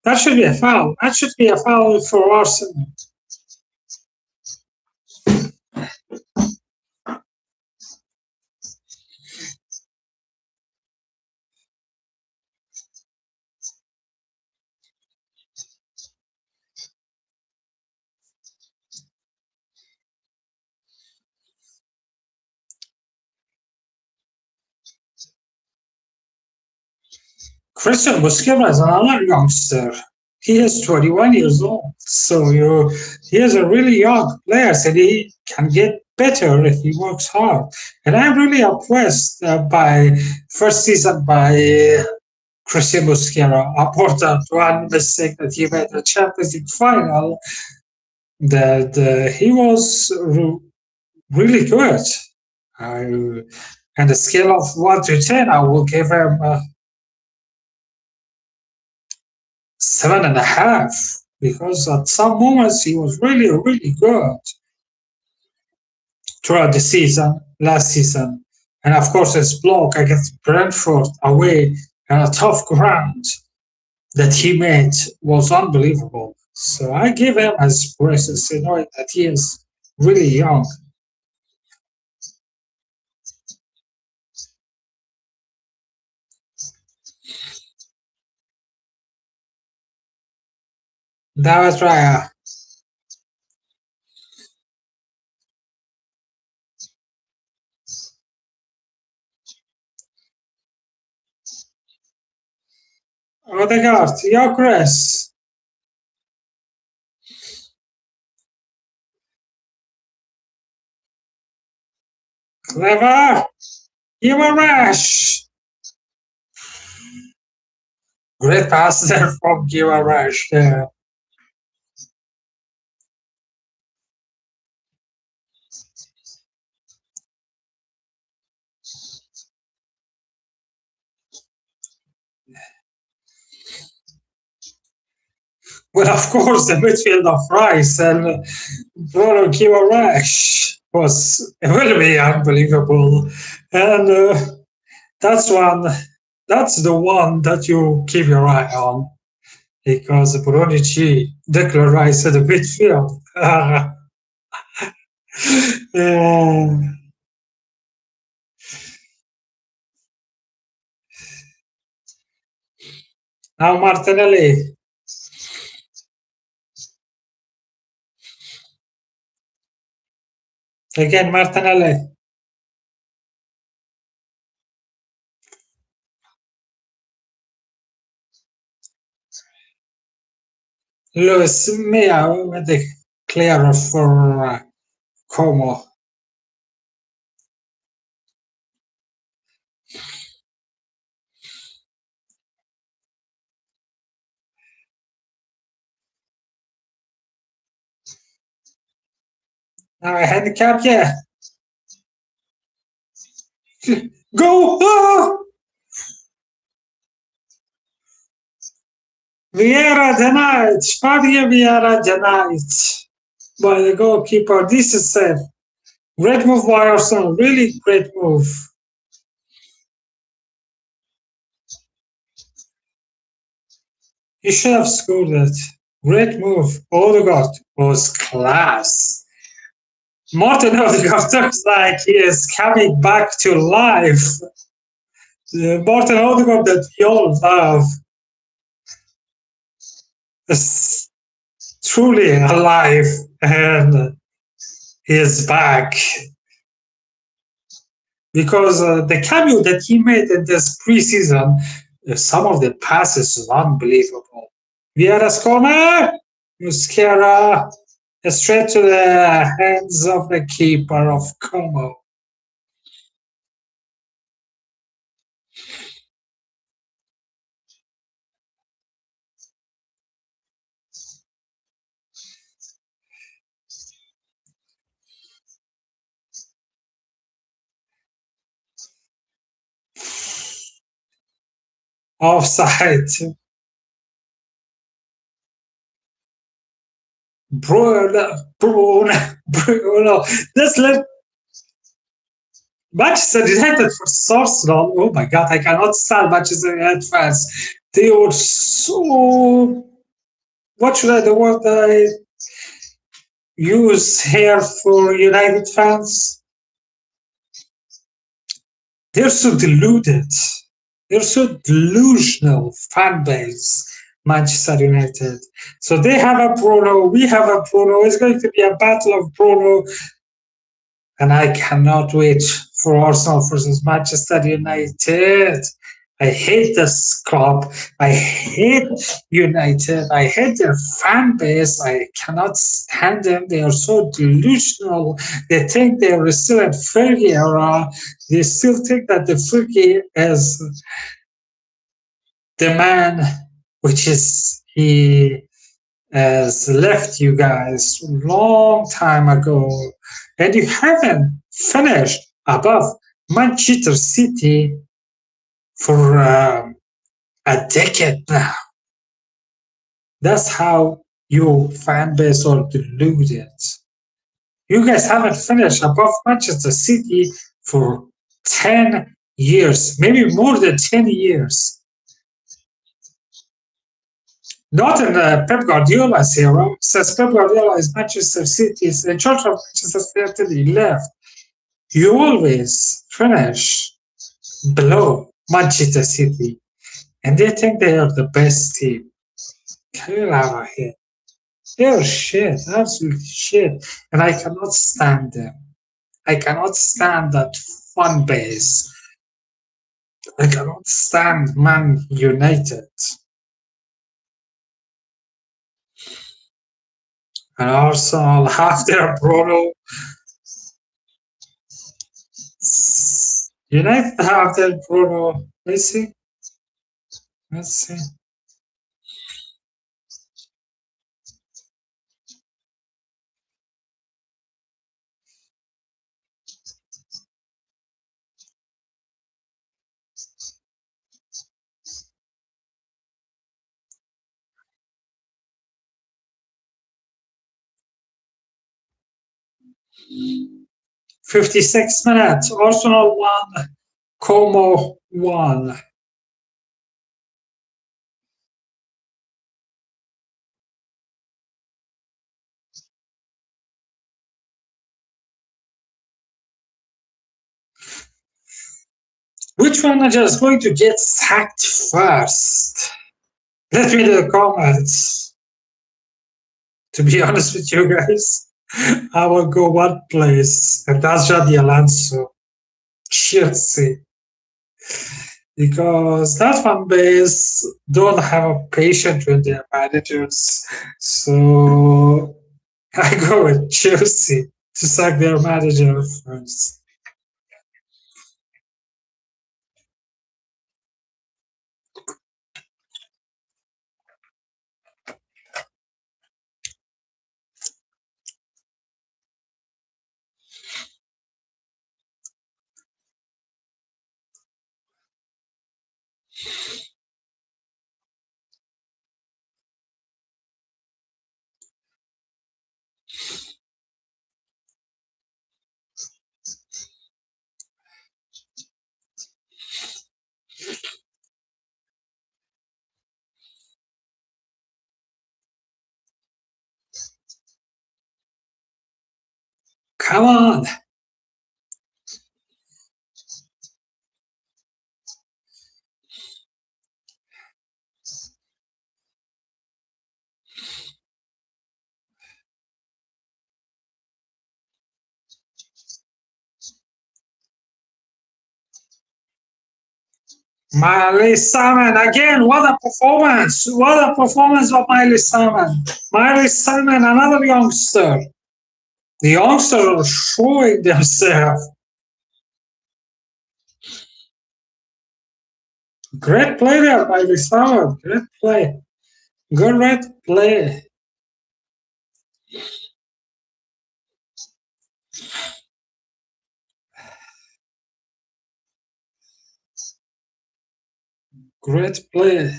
Speaker 1: That should be a foul. That should be a foul for Arsenal. Christian Busquets is another youngster. He is 21 years old. So he is a really young player, and he can get better if he works hard. And I'm really impressed by first season by Christian Busquets. Important one mistake that he made the Champions League final, that he was really good. And the scale of 1 to 10, I will give him 7.5, because at some moments he was really, really good throughout the season, last season. And of course, his block against Brentford away on a tough ground that he made was unbelievable. So I give him his praises, knowing that he is really young. That was right. Odegaard, Gyökeres. Clever. You were rash. Great pass there from Gyökeres there. Well, of course, the midfield of Rice and Bruno Gyökeres was really unbelievable, and that's the one that you keep your eye on, because Bruno G, Declan Rice at the midfield. Now Martinelli. Again, Martinelli. Luis Mia with the clearer for Como. Now a handicap, yeah. Go! Ah! Vieira denied. Fabio Vieira denied by the goalkeeper. This is a great move by Arsenal. Really great move. He should have scored it. Great move. Odegaard was class. Martin Odegaard looks like he is coming back to life. Martin Odegaard that we all love is truly alive, and he is back. Because the cameo that he made in this preseason, some of the passes is unbelievable. Vieira's corner. Musquera straight to the hands of the keeper of Como. Offside. Bruno. This left Manchester United for Arsenal. Oh my God, I cannot stand Manchester United fans. They were so. What should I the word I use here for United fans? They're so deluded. They're so delusional fan base, Manchester United. So they have a Bruno, we have a Bruno. It's going to be a battle of Bruno, and I cannot wait for Arsenal versus Manchester United. I hate this club. I hate United. I hate their fan base. I cannot stand them. They are so delusional. They think they are still at Fergie era. They still think that the Fergie is the man, which is he has left you guys long time ago, and you haven't finished above Manchester City for a decade now. That's how your fan base are deluded. You guys haven't finished above Manchester City for 10 years, maybe more than 10 years. Not in Pep Guardiola's era, since Pep Guardiola is Manchester City's in charge of Manchester City until he left. You always finish below Manchester City, and they think they are the best team. Get out of here. They're shit, absolute shit, and I cannot stand them. I cannot stand that fan base. I cannot stand Man United. And Arsenal have their Bruno. United have their Bruno. Let's see. Let's see. 56 minutes. Arsenal 1, Como 1. Which manager is going to get sacked first? Let me know the comments. To be honest with you guys, I will go one place, and that's Xabi Alonso. Chelsea. Because that fan base don't have a patience with their managers. So I go with Chelsea to sack their manager first. Come on. Miley Simon again. What a performance! What a performance of Miley Simon. Miley Simon, another youngster. The youngsters are showing themselves. Great play there, Miley Simon. Great play. Great play. Great play.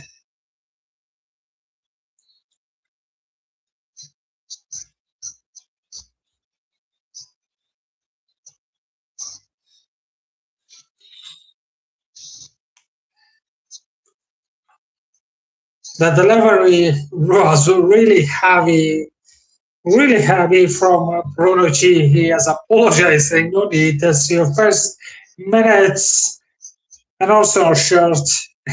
Speaker 1: The delivery was really heavy from Bruno G. He is apologizing. No need. That's your first minutes and also shirt.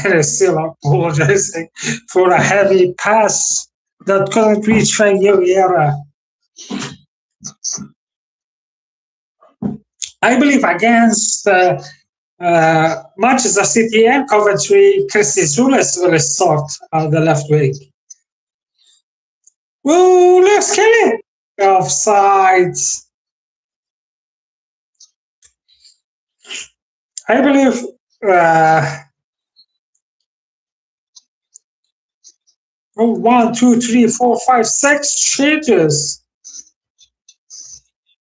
Speaker 1: And is still apologizing for a heavy pass that couldn't reach Vieira. I believe against Manchester City and Coventry, Christy Zulis will start the left wing. Woo, Lewis Kelly! Offside. I believe 1, 2, 3, 4, 5, 6 changes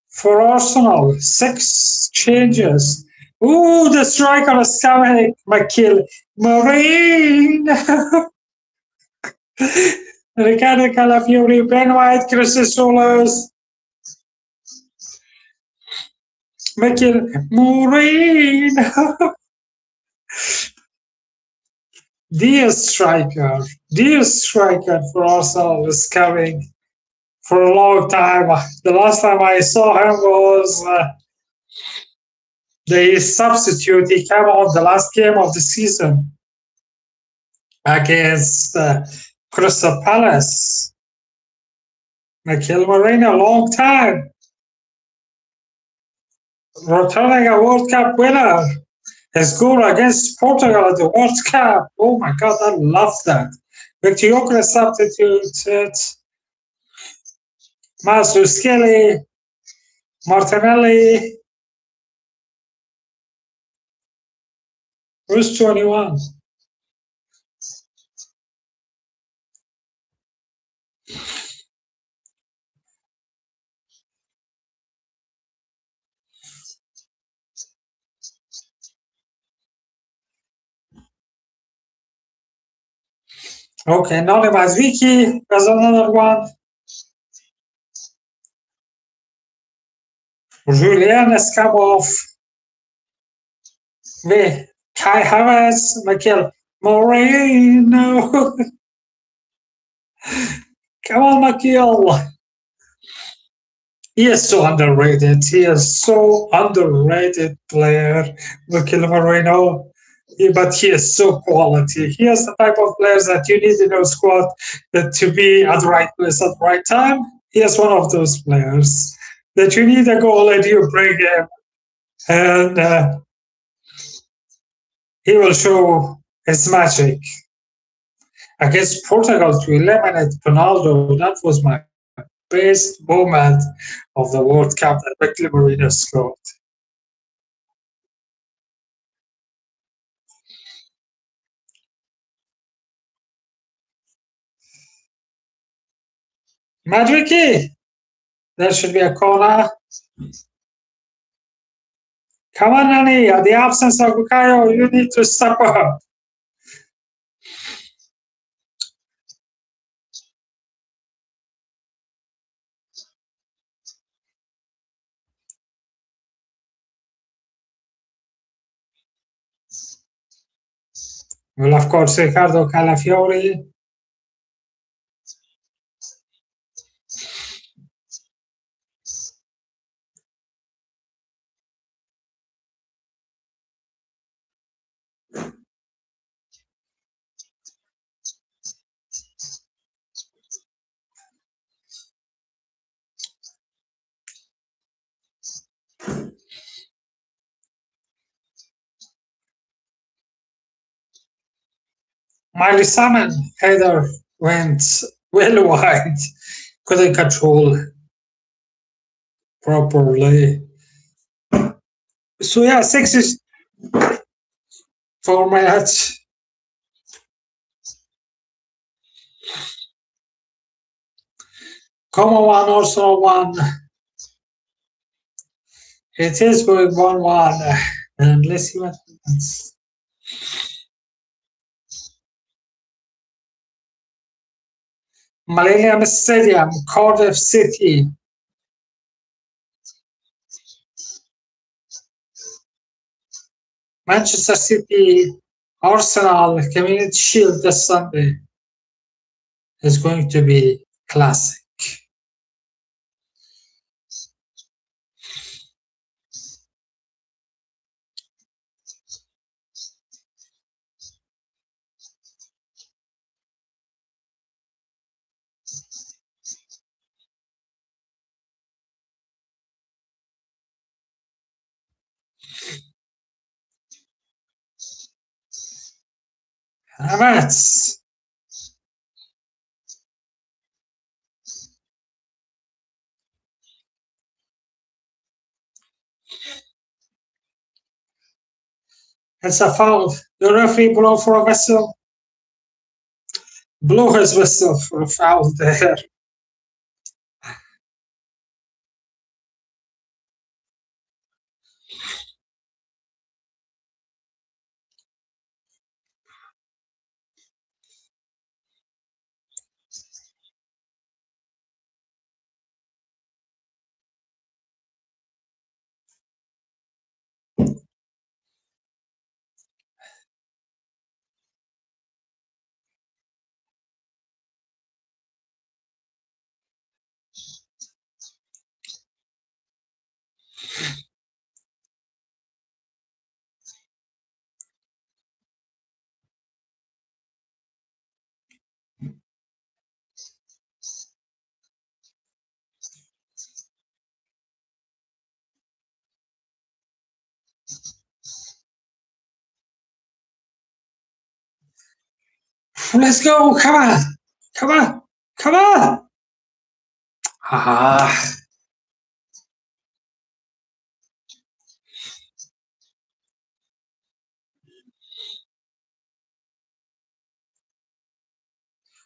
Speaker 1: for Arsenal. 6 changes. Ooh, the striker is coming. McKill. Marine. Ricardo Calafiori, Ben White, Chris Solos. McKill. Marine. Dear striker for Arsenal is coming for a long time. The last time I saw him was the substitute. He came on the last game of the season against Crystal Palace. Mikel Merino, a long time. Returning a World Cup winner. His goal against Portugal at the World Cup. Oh my God, I love that. Victor substituted. Master Skelly, Martinelli. Who's 21? Okay, Anonymous Vicky. There's another one. Julian has come off. Kai Havertz, Mikel Moreno. Come on, Mikel. He is so underrated. He is so underrated player, Mikel Moreno. But he is so quality. He is the type of players that you need in your squad that to be at the right place at the right time. He is one of those players that you need a goal and you bring him, and he will show his magic. Against Portugal to eliminate Ronaldo, that was my best moment of the World Cup that Mikel Merino scored. Madriki, there should be a corner. Come on, Nani, at the absence of Bukayo, you need to step up. Well, of course, Ricardo Calafiori. My salmon header went well wide, couldn't control properly. So yeah, 6 for my match. Como one also one. It is going 1-1. And let's see what happens. Millennium Stadium, Cardiff City. Manchester City, Arsenal, Community Shield this Sunday is going to be classic. Havertz. It's a foul. The referee blow for a whistle. Blow his whistle for a foul there. Let's go. Come on. Come on. Come on. Ah.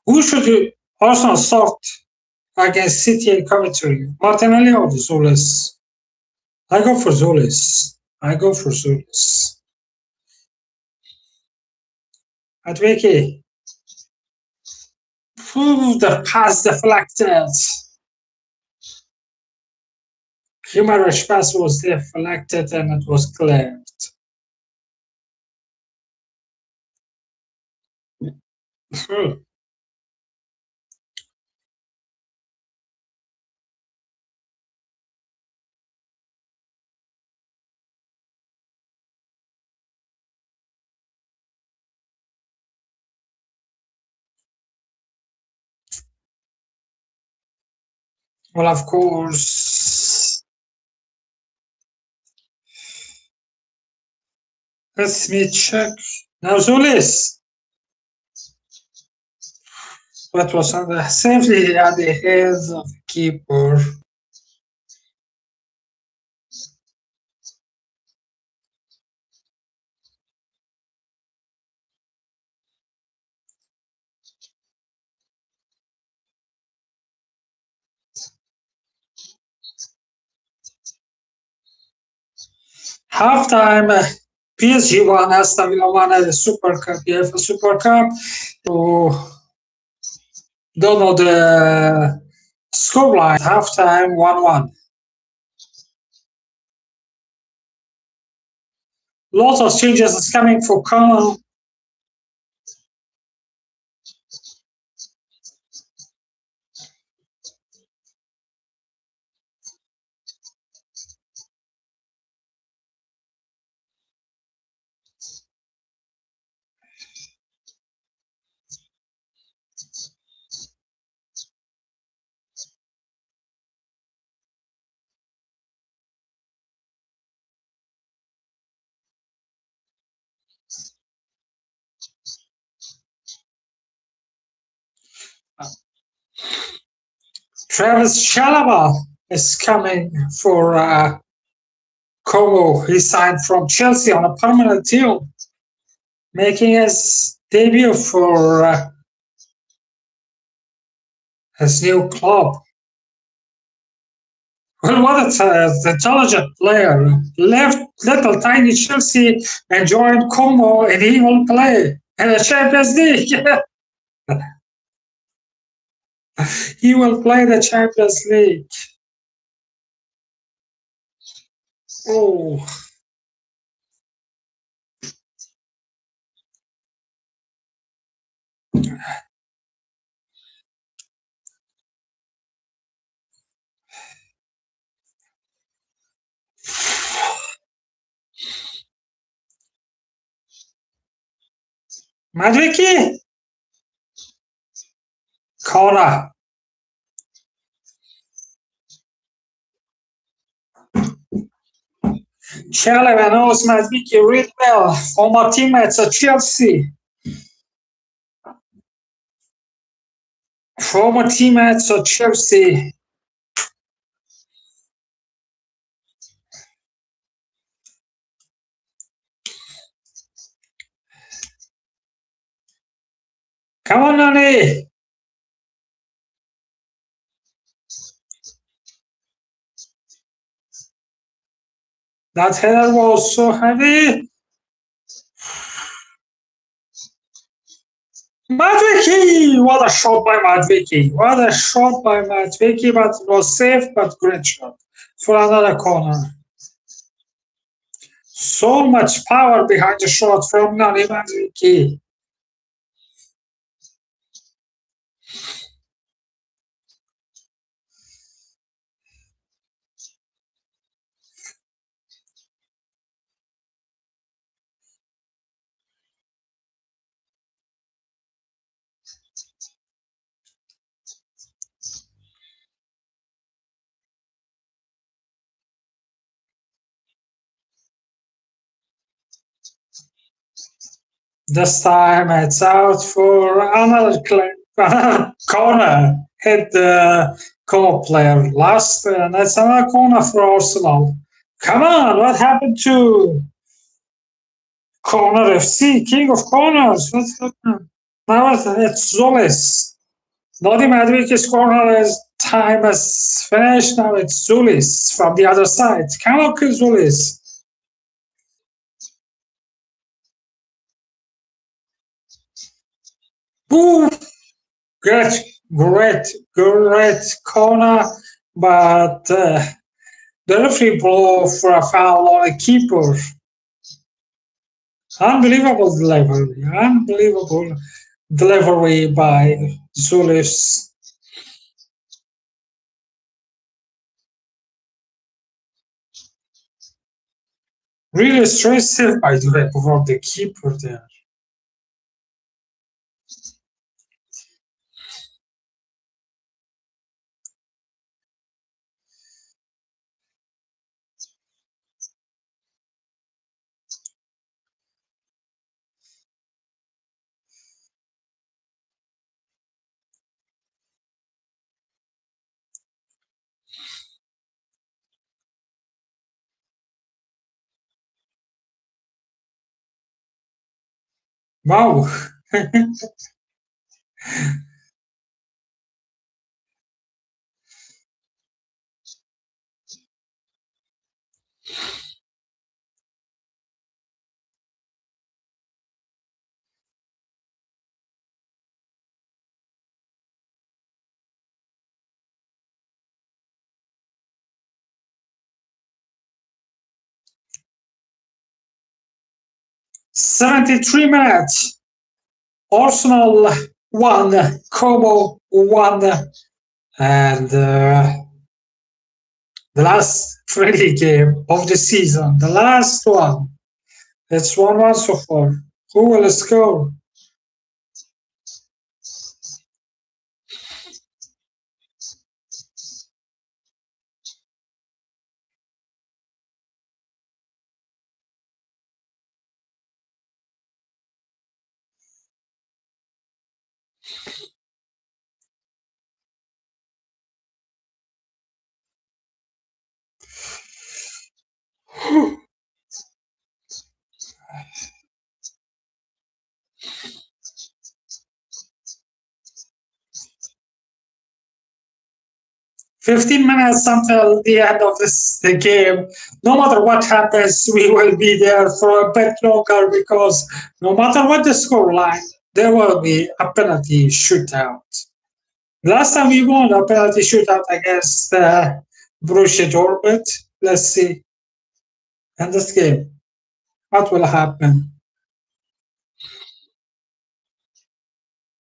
Speaker 1: Who should Arsenal start against City and Coventry? Martinelli or Zulis? I go for Zulis. I go for Zulis. At Vicky. The pass deflected. Humorous pass was deflected and it was cleared. Well, of course. Let me check. Now, Zulis. What was on the safely at the hands of the keeper. Halftime, PSG won, Aston Villa won the Super Cup, UEFA Super Cup. So, don't know the scoreline. Halftime, 1-1. Lots of changes is coming for Como. Travis Chalobah is coming for Como. He signed from Chelsea on a permanent deal, making his debut for his new club. Well, what a intelligent player. Left little tiny Chelsea and joined Como, and he will play in the Champions League. He will play the Champions League. Oh, Madwiki, Cora. Chalobah knows Madwiki really well. Former teammates at Chelsea. Former teammates at Chelsea. Come on, Nani. That header was so heavy. Madwiki! What a shot by Madwiki. What a shot by Madwiki, but it was safe, but great shot for another corner. So much power behind the shot from Nani Madwiki. This time it's out for another corner. Hit the Como player last, and it's another corner for Arsenal. Come on, what happened to Corner FC, king of corners? What's happened? Now it's Zulis. Nodi Madwik's corner is time is finished. Now it's Zulis from the other side. Come on, Zulis. Ooh, great, great corner, but the referee blew for a foul on a keeper. Unbelievable delivery by Zulis. Really stressful, by the way, for the keeper there. Wow. 73 minutes. Arsenal won, Como won, and the last friendly game of the season, the last one. It's 1-1 so far. Who will score? 15 minutes until the end of the game. No matter what happens, we will be there for a bit longer because no matter what the score line, there will be a penalty shootout. Last time we won a penalty shootout against Borussia Dortmund. Let's see in this game what will happen.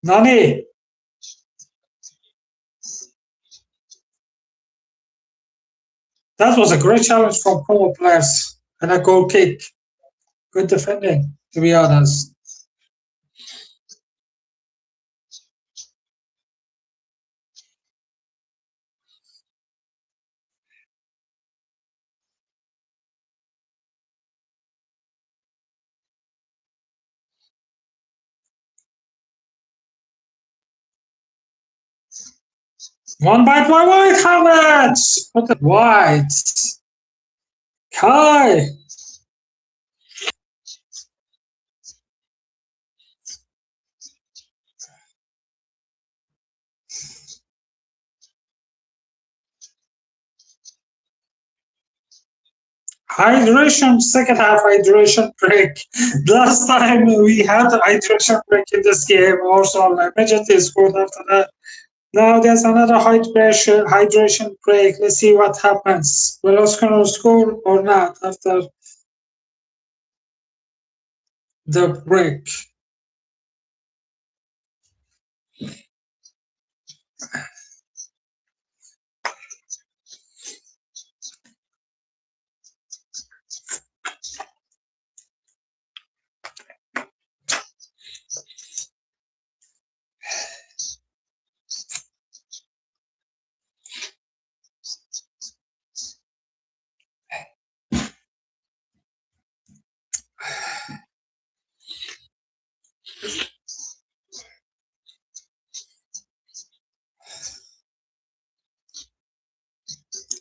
Speaker 1: Nani, that was a great challenge from Como players and a goal kick. Good defending, to be honest. One bite by White, Havertz! What the White? Kai! Hydration, second half hydration break. Last time we had a hydration break in this game, also immediately scored after that. Now there's another hydration break. Let's see what happens. Will Oscar score or not after the break?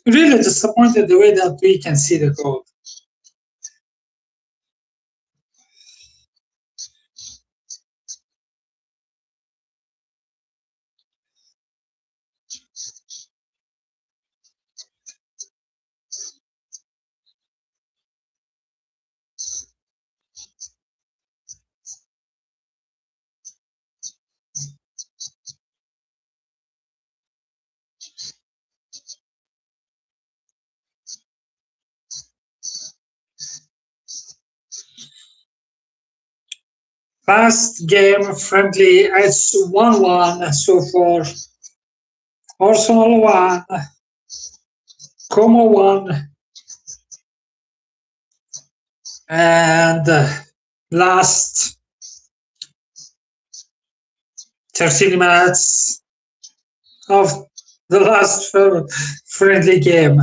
Speaker 1: Really disappointed the way that we can see the goal. Fast game, friendly. It's 1-1 so far. Arsenal 1, Como 1, and last 13 minutes of the last friendly game.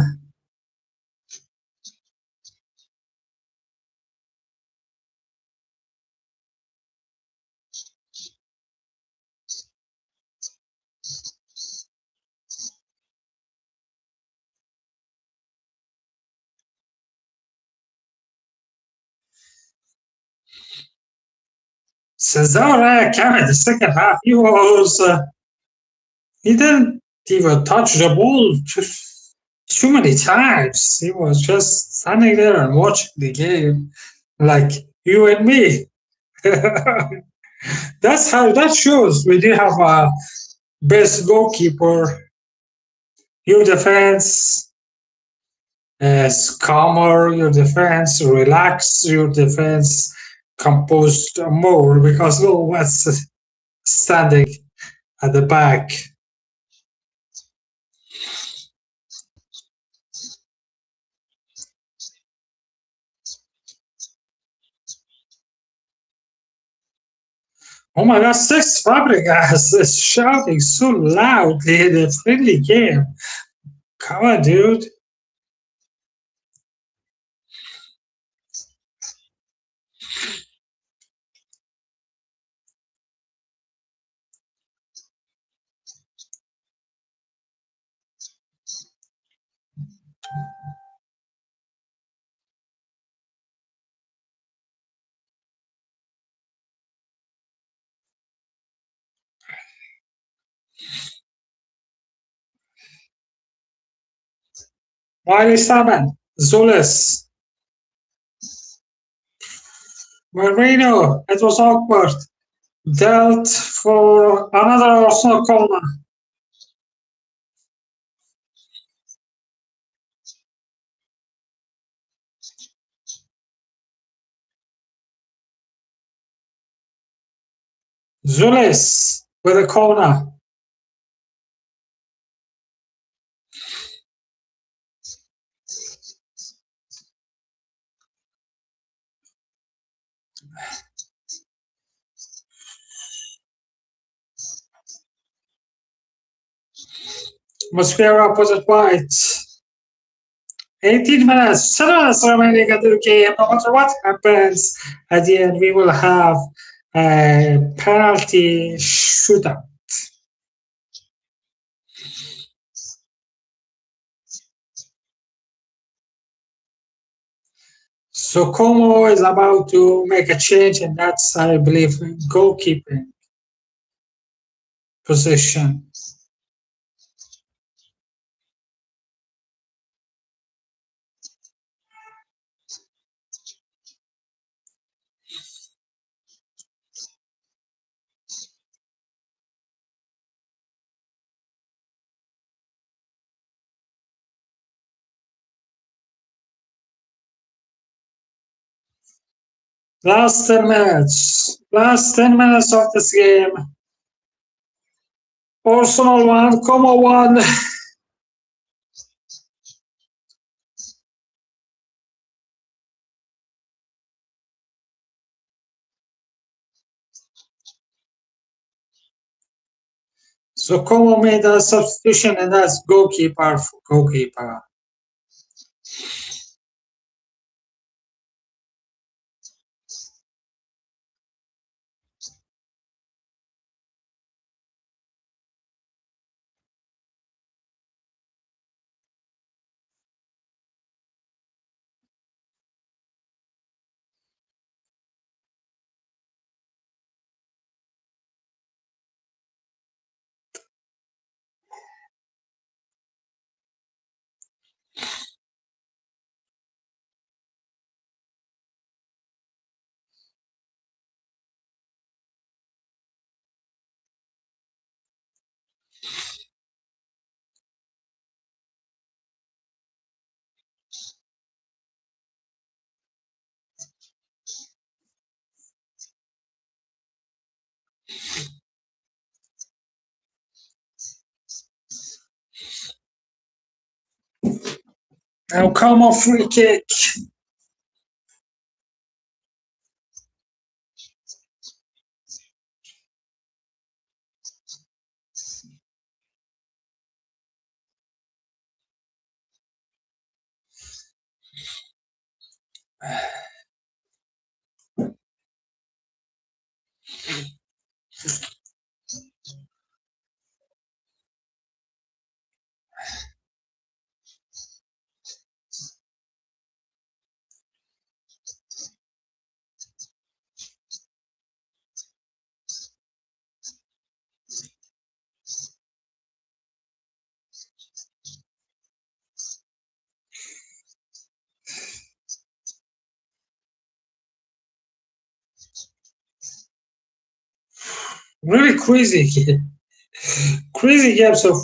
Speaker 1: Cesare came in the second half. He didn't even touch the ball too many times. He was just standing there and watching the game like you and me. That's how that shows we do have a best goalkeeper. Your defense is calmer, your defense relax, your defense composed more because no one's standing at the back. Oh my god, Six Fabregas is shouting so loudly in the friendly game. Come on, dude. Wiley Salmon, Zulus, Marino, it was awkward. Dealt for another Arsenal corner. Zulus with a corner. Mosquera opposite white. 18 minutes, 7 minutes remaining at the game. No matter what happens, at the end, we will have a penalty shootout. So Como is about to make a change, and that's, I believe, goalkeeping position. Last 10 minutes. Last 10 minutes of this game. Arsenal 1, Como 1. So Como made a substitution, and that's goalkeeper for goalkeeper. Now Como free kick. Really crazy, crazy games of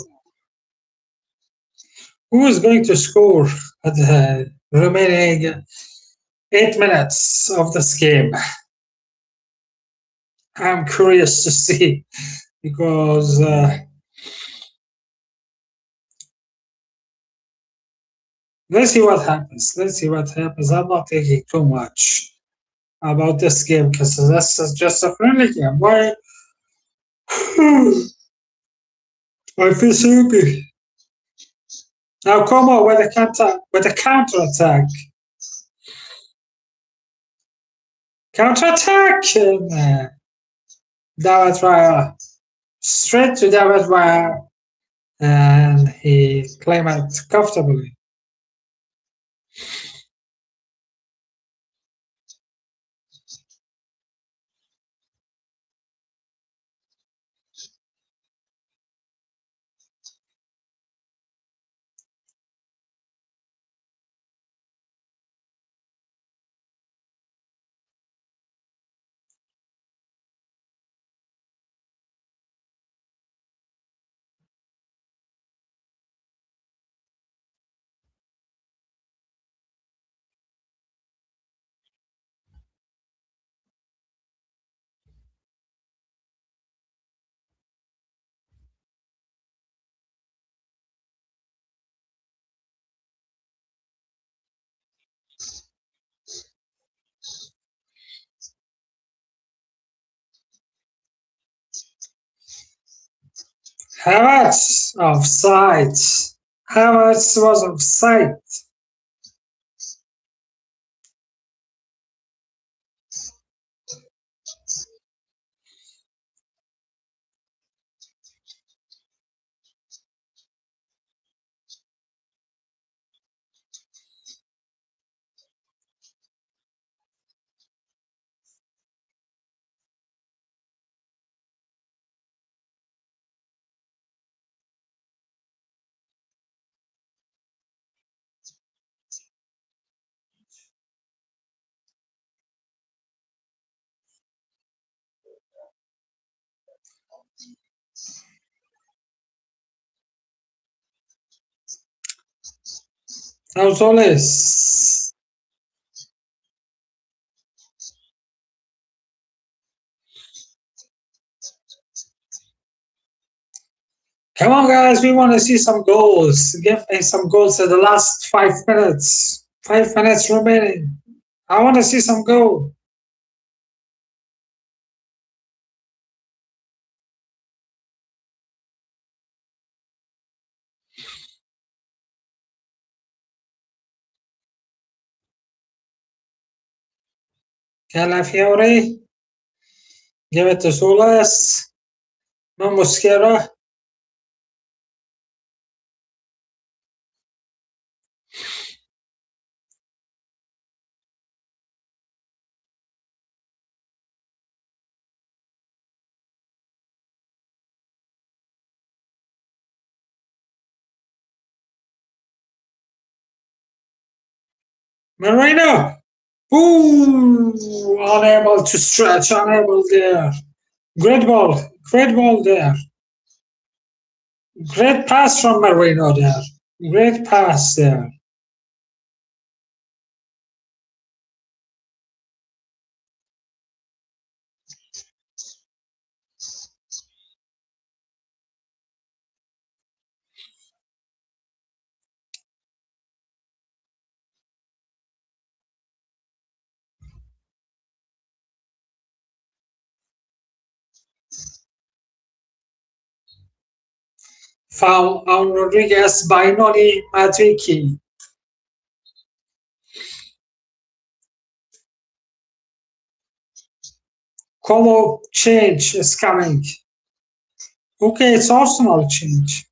Speaker 1: who is going to score at the remaining 8 minutes of this game. I'm curious to see because let's see what happens. Let's see what happens. I'm not thinking too much about this game because this is just a friendly game. Why? I feel sleepy. Now come on with a counter attack. Counter attack and David Raya straight to David Raya and he claimed it comfortably. Havertz offside. Havertz was offside. Gonzalez. Come on, guys, we want to see some goals. Give me some goals in the last 5 minutes. 5 minutes remaining. I want to see some goal. Calafiore. Give it to Solas. No Mosquera. Moreno. Ooh, unable to stretch, unable there. Great ball. Great ball there. Great pass from Marino there. Great pass there. Foul on Rodriguez by Noni Matriki. Como change is coming. Okay, it's Arsenal change.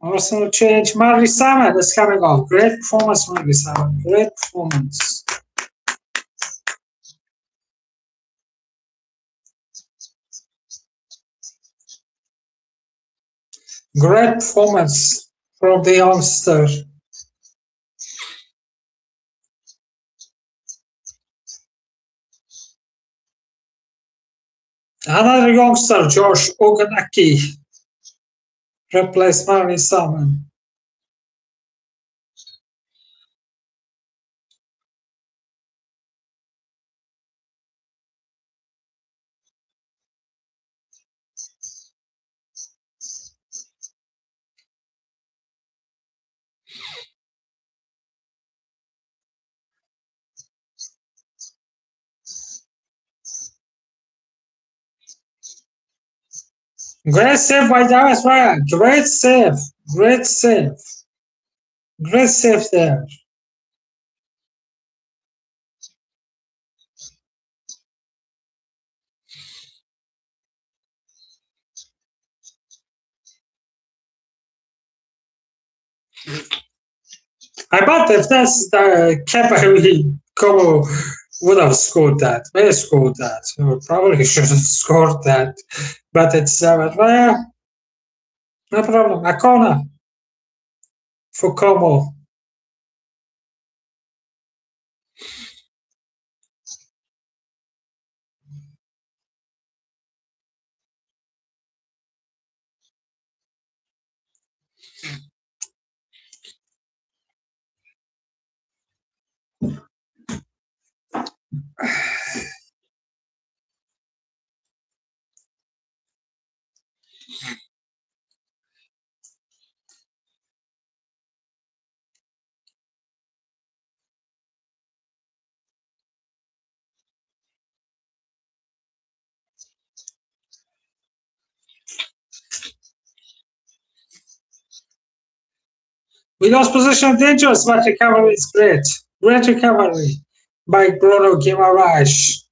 Speaker 1: Arsenal change. Mari Salmon is coming off. Great performance, Mari Salmon. Great performance. Great performance from the youngster. Another youngster, Josh Oganaki, replaced Mari Salmon. Great save by Davis Ryan. Great save. Great save. Great save there. I bet if that's the Kepa, Como would have scored that. May scored that. Probably should have scored that. But it's well, no problem. A corner for Como. We lost possession dangerous, but recovery is great. Great recovery by Bruno Guimaraes.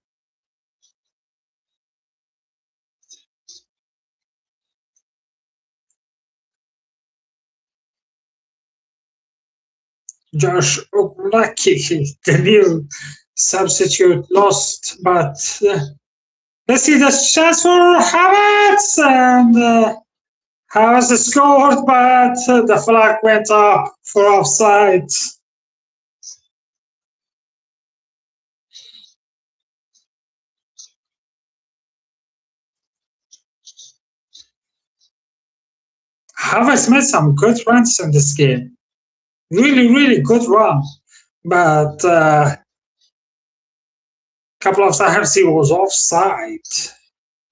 Speaker 1: Josh Oglaki, the new substitute, lost, but let's see the chance for Havertz, and Havertz scored, but the flag went up for offside. Havertz made some good runs in this game. Really, really good run. But a couple of times he was offside.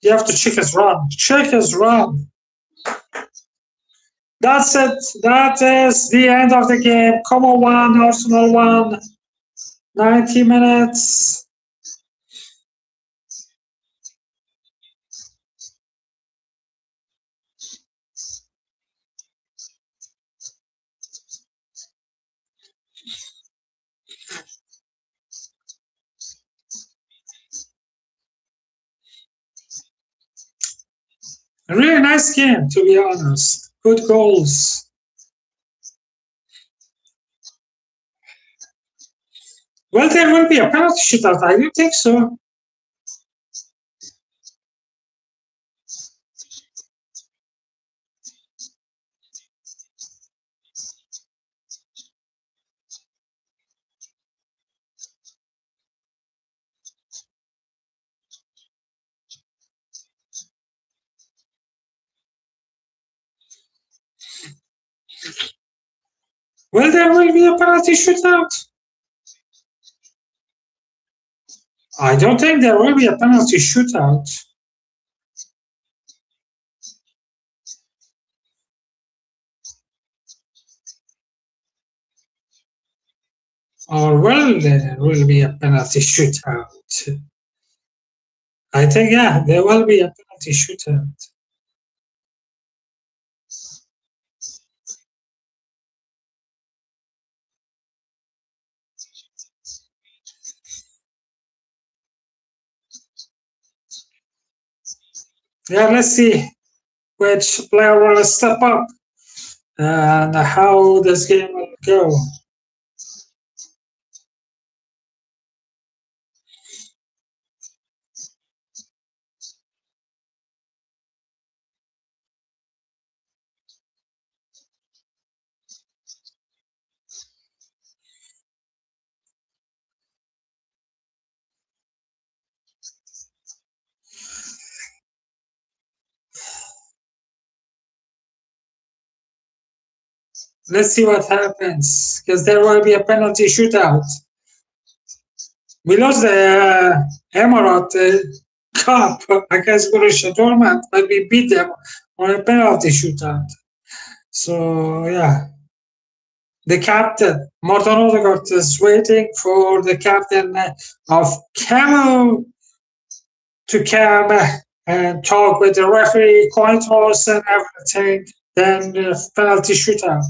Speaker 1: You have to check his run. Check his run. That's it. That is the end of the game. Como 1, Arsenal 1. 90 minutes. A really nice game, to be honest. Good goals. Well, there will be a penalty shootout. I don't think so. Well, there will be a penalty shootout. I don't think there will be a penalty shootout. Or will there will be a penalty shootout? I think, yeah, there will be a penalty shootout. Yeah, let's see which player will step up and how this game will go. Let's see what happens, because there will be a penalty shootout. We lost the Emirate Cup against Borussia Dortmund, but we beat them on a penalty shootout. So, yeah. The captain, Morten Odegaard, is waiting for the captain of Camel to come and talk with the referee, coin toss, and everything. Then the penalty shootout.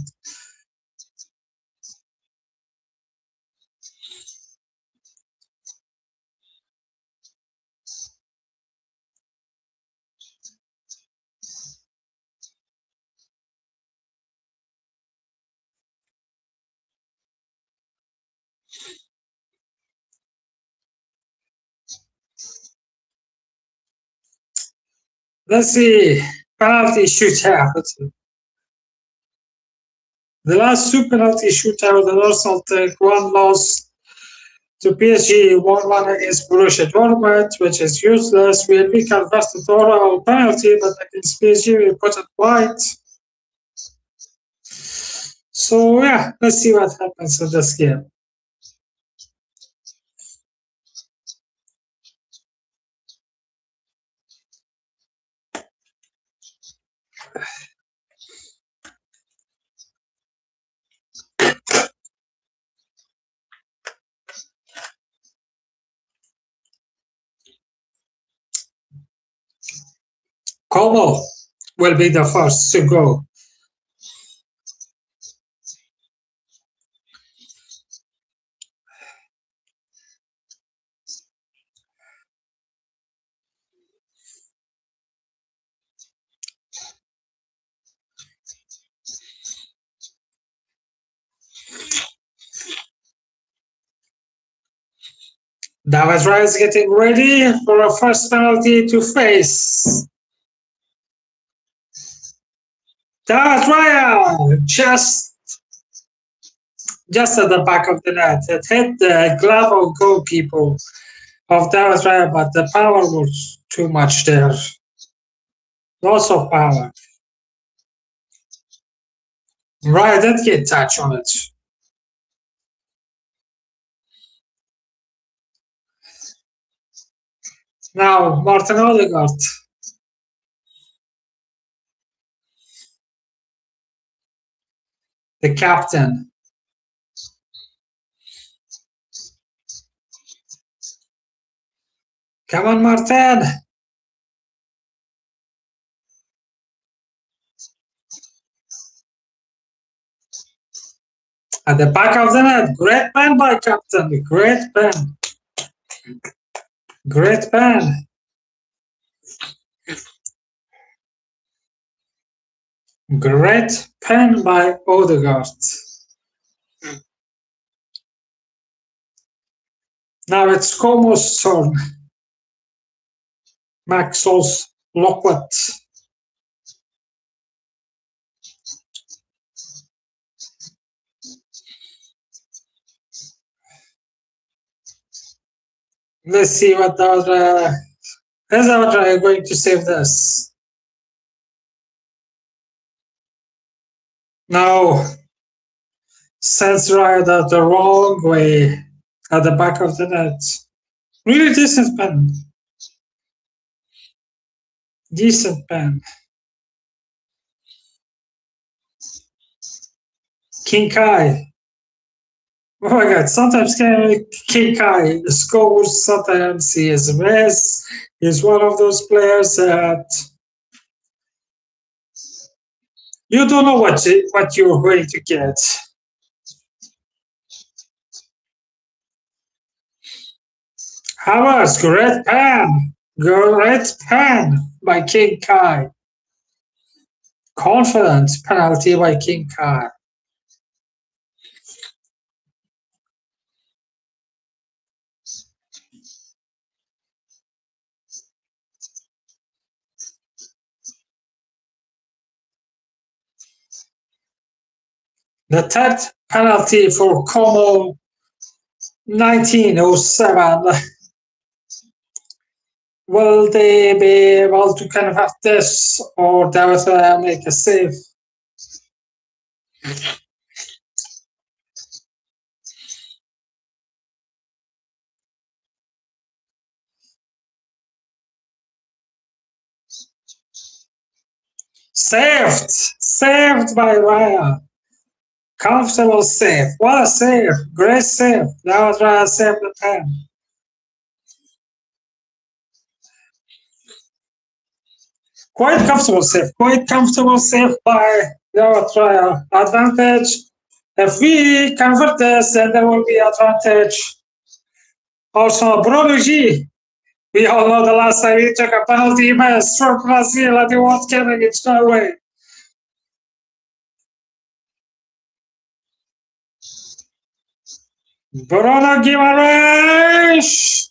Speaker 1: Let's see. Penalty shootout. The last two penalty shootout, the Arsenal take one loss to PSG 1-1 against Borussia Dortmund, which is useless. We converted oral penalty, but against PSG we put it wide. So yeah, let's see what happens in this game. Como will be the first to go. David Raya is getting ready for a first penalty to face. David Raya just at the back of the net. It hit the glove of goalkeeper of David Raya, but the power was too much there. Lots of power. Raya did get touch on it. Now, Martin Odegaard. The captain. Come on, Martin. At the back of the net. Great pen by captain. Great pen. Great pen. Great pen by Odegaard. Now it's Como's turn. Maxwell's Lockwood. Let's see what our is our going to save this. No. Sends Raya the wrong way at the back of the net. Really decent pen. Decent pen. King Kai. Oh my god, sometimes King Kai scores, sometimes he is a mess. He's one of those players that you don't know what you're going to get. Havertz, great pen by King Kai. Confident penalty by King Kai. The third penalty for Como 1907. Will they be able to kind of have this, or they will make a save? Saved by Raya. Comfortable save. What a save. Great save. That was Raya saved the pen. Quite comfortable save by Raya. Advantage. If we convert this, then there will be advantage. Also, Bruno G. We all know the last time he took a penalty miss from Brazil at the World Cup against Norway. Bruno Guimaraes.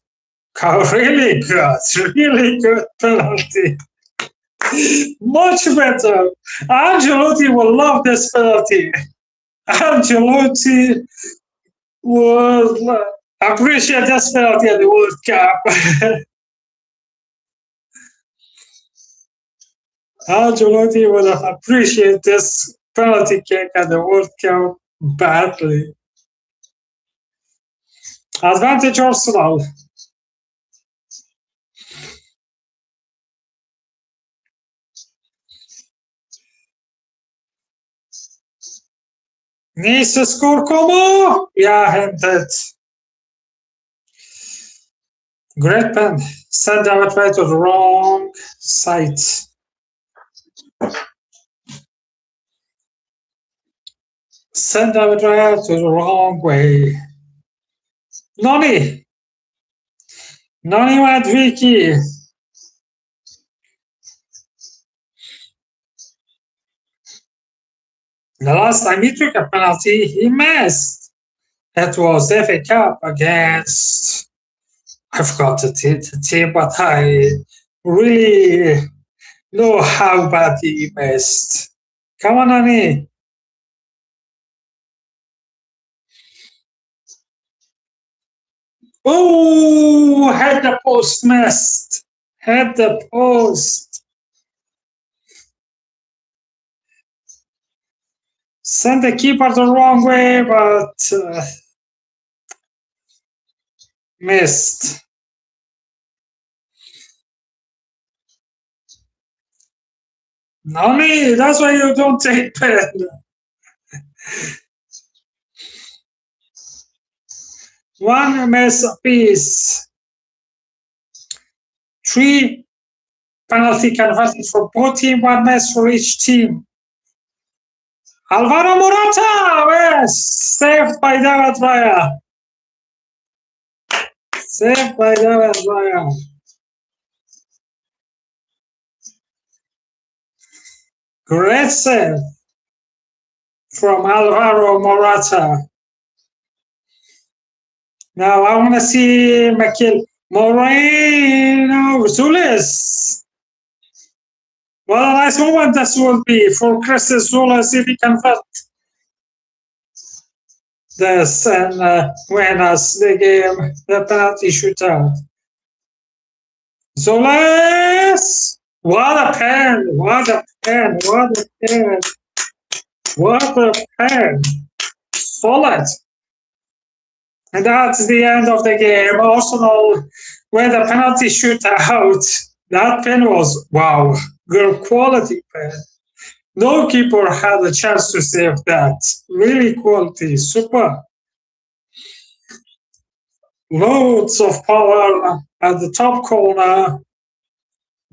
Speaker 1: Really good penalty. Much better. Ancelotti will love this penalty. Ancelotti will appreciate this penalty at the World Cup. Ancelotti will appreciate this penalty kick at the World Cup badly. Advantage Arsenal. Needs to score Como. Yeah, hinted. Great pen. Send David Raya to the wrong side. Send David Raya to the wrong way. Noni Madviki. The last time he took a penalty, he missed. It was FA Cup against I forgot the team, but I really know how bad he missed. Come on, Annie. Oh, had the post missed. Had the post. Sent the keeper the wrong way, but missed. Nani, that's why you don't take pen. One miss apiece. 3 penalty converted for both teams, 1 miss for each team. Alvaro Morata, yes, saved by David Raya. Saved by David Raya. Great save from Alvaro Morata. Now I want to see Moreno Zulis. What a nice moment this will be for Chris Zulis if he convert this and win us the game, the penalty shootout. Zulis! What a pen! What a pen! What a pen! What a pen! Solid! And that's the end of the game. Arsenal with a penalty shootout. That pen was, wow, good quality pen. No keeper had a chance to save that. Really quality, super. Loads of power at the top corner.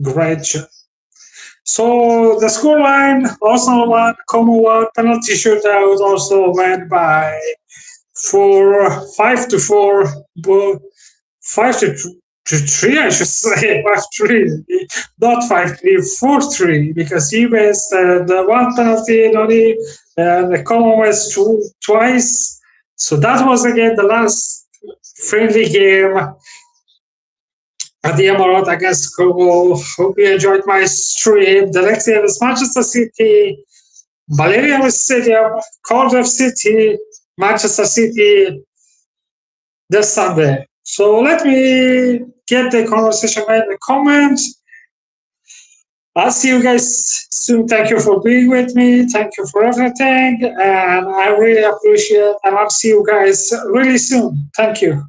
Speaker 1: Great job. So the scoreline, Arsenal won, Como won, penalty shootout also went by 5-4, 5-3, I should say, 5-3, not 5-3, 4-3, because he missed the one penalty only, and the Como was twice. So that was again the last friendly game at the Emirates against Como. Hope you enjoyed my stream. The next game is Manchester City, Balliol Stadium, Cardiff City, Manchester City this Sunday. So let me get the conversation in the comments. I'll see you guys soon. Thank you for being with me. Thank you for everything. And I really appreciate it. And I'll see you guys really soon. Thank you.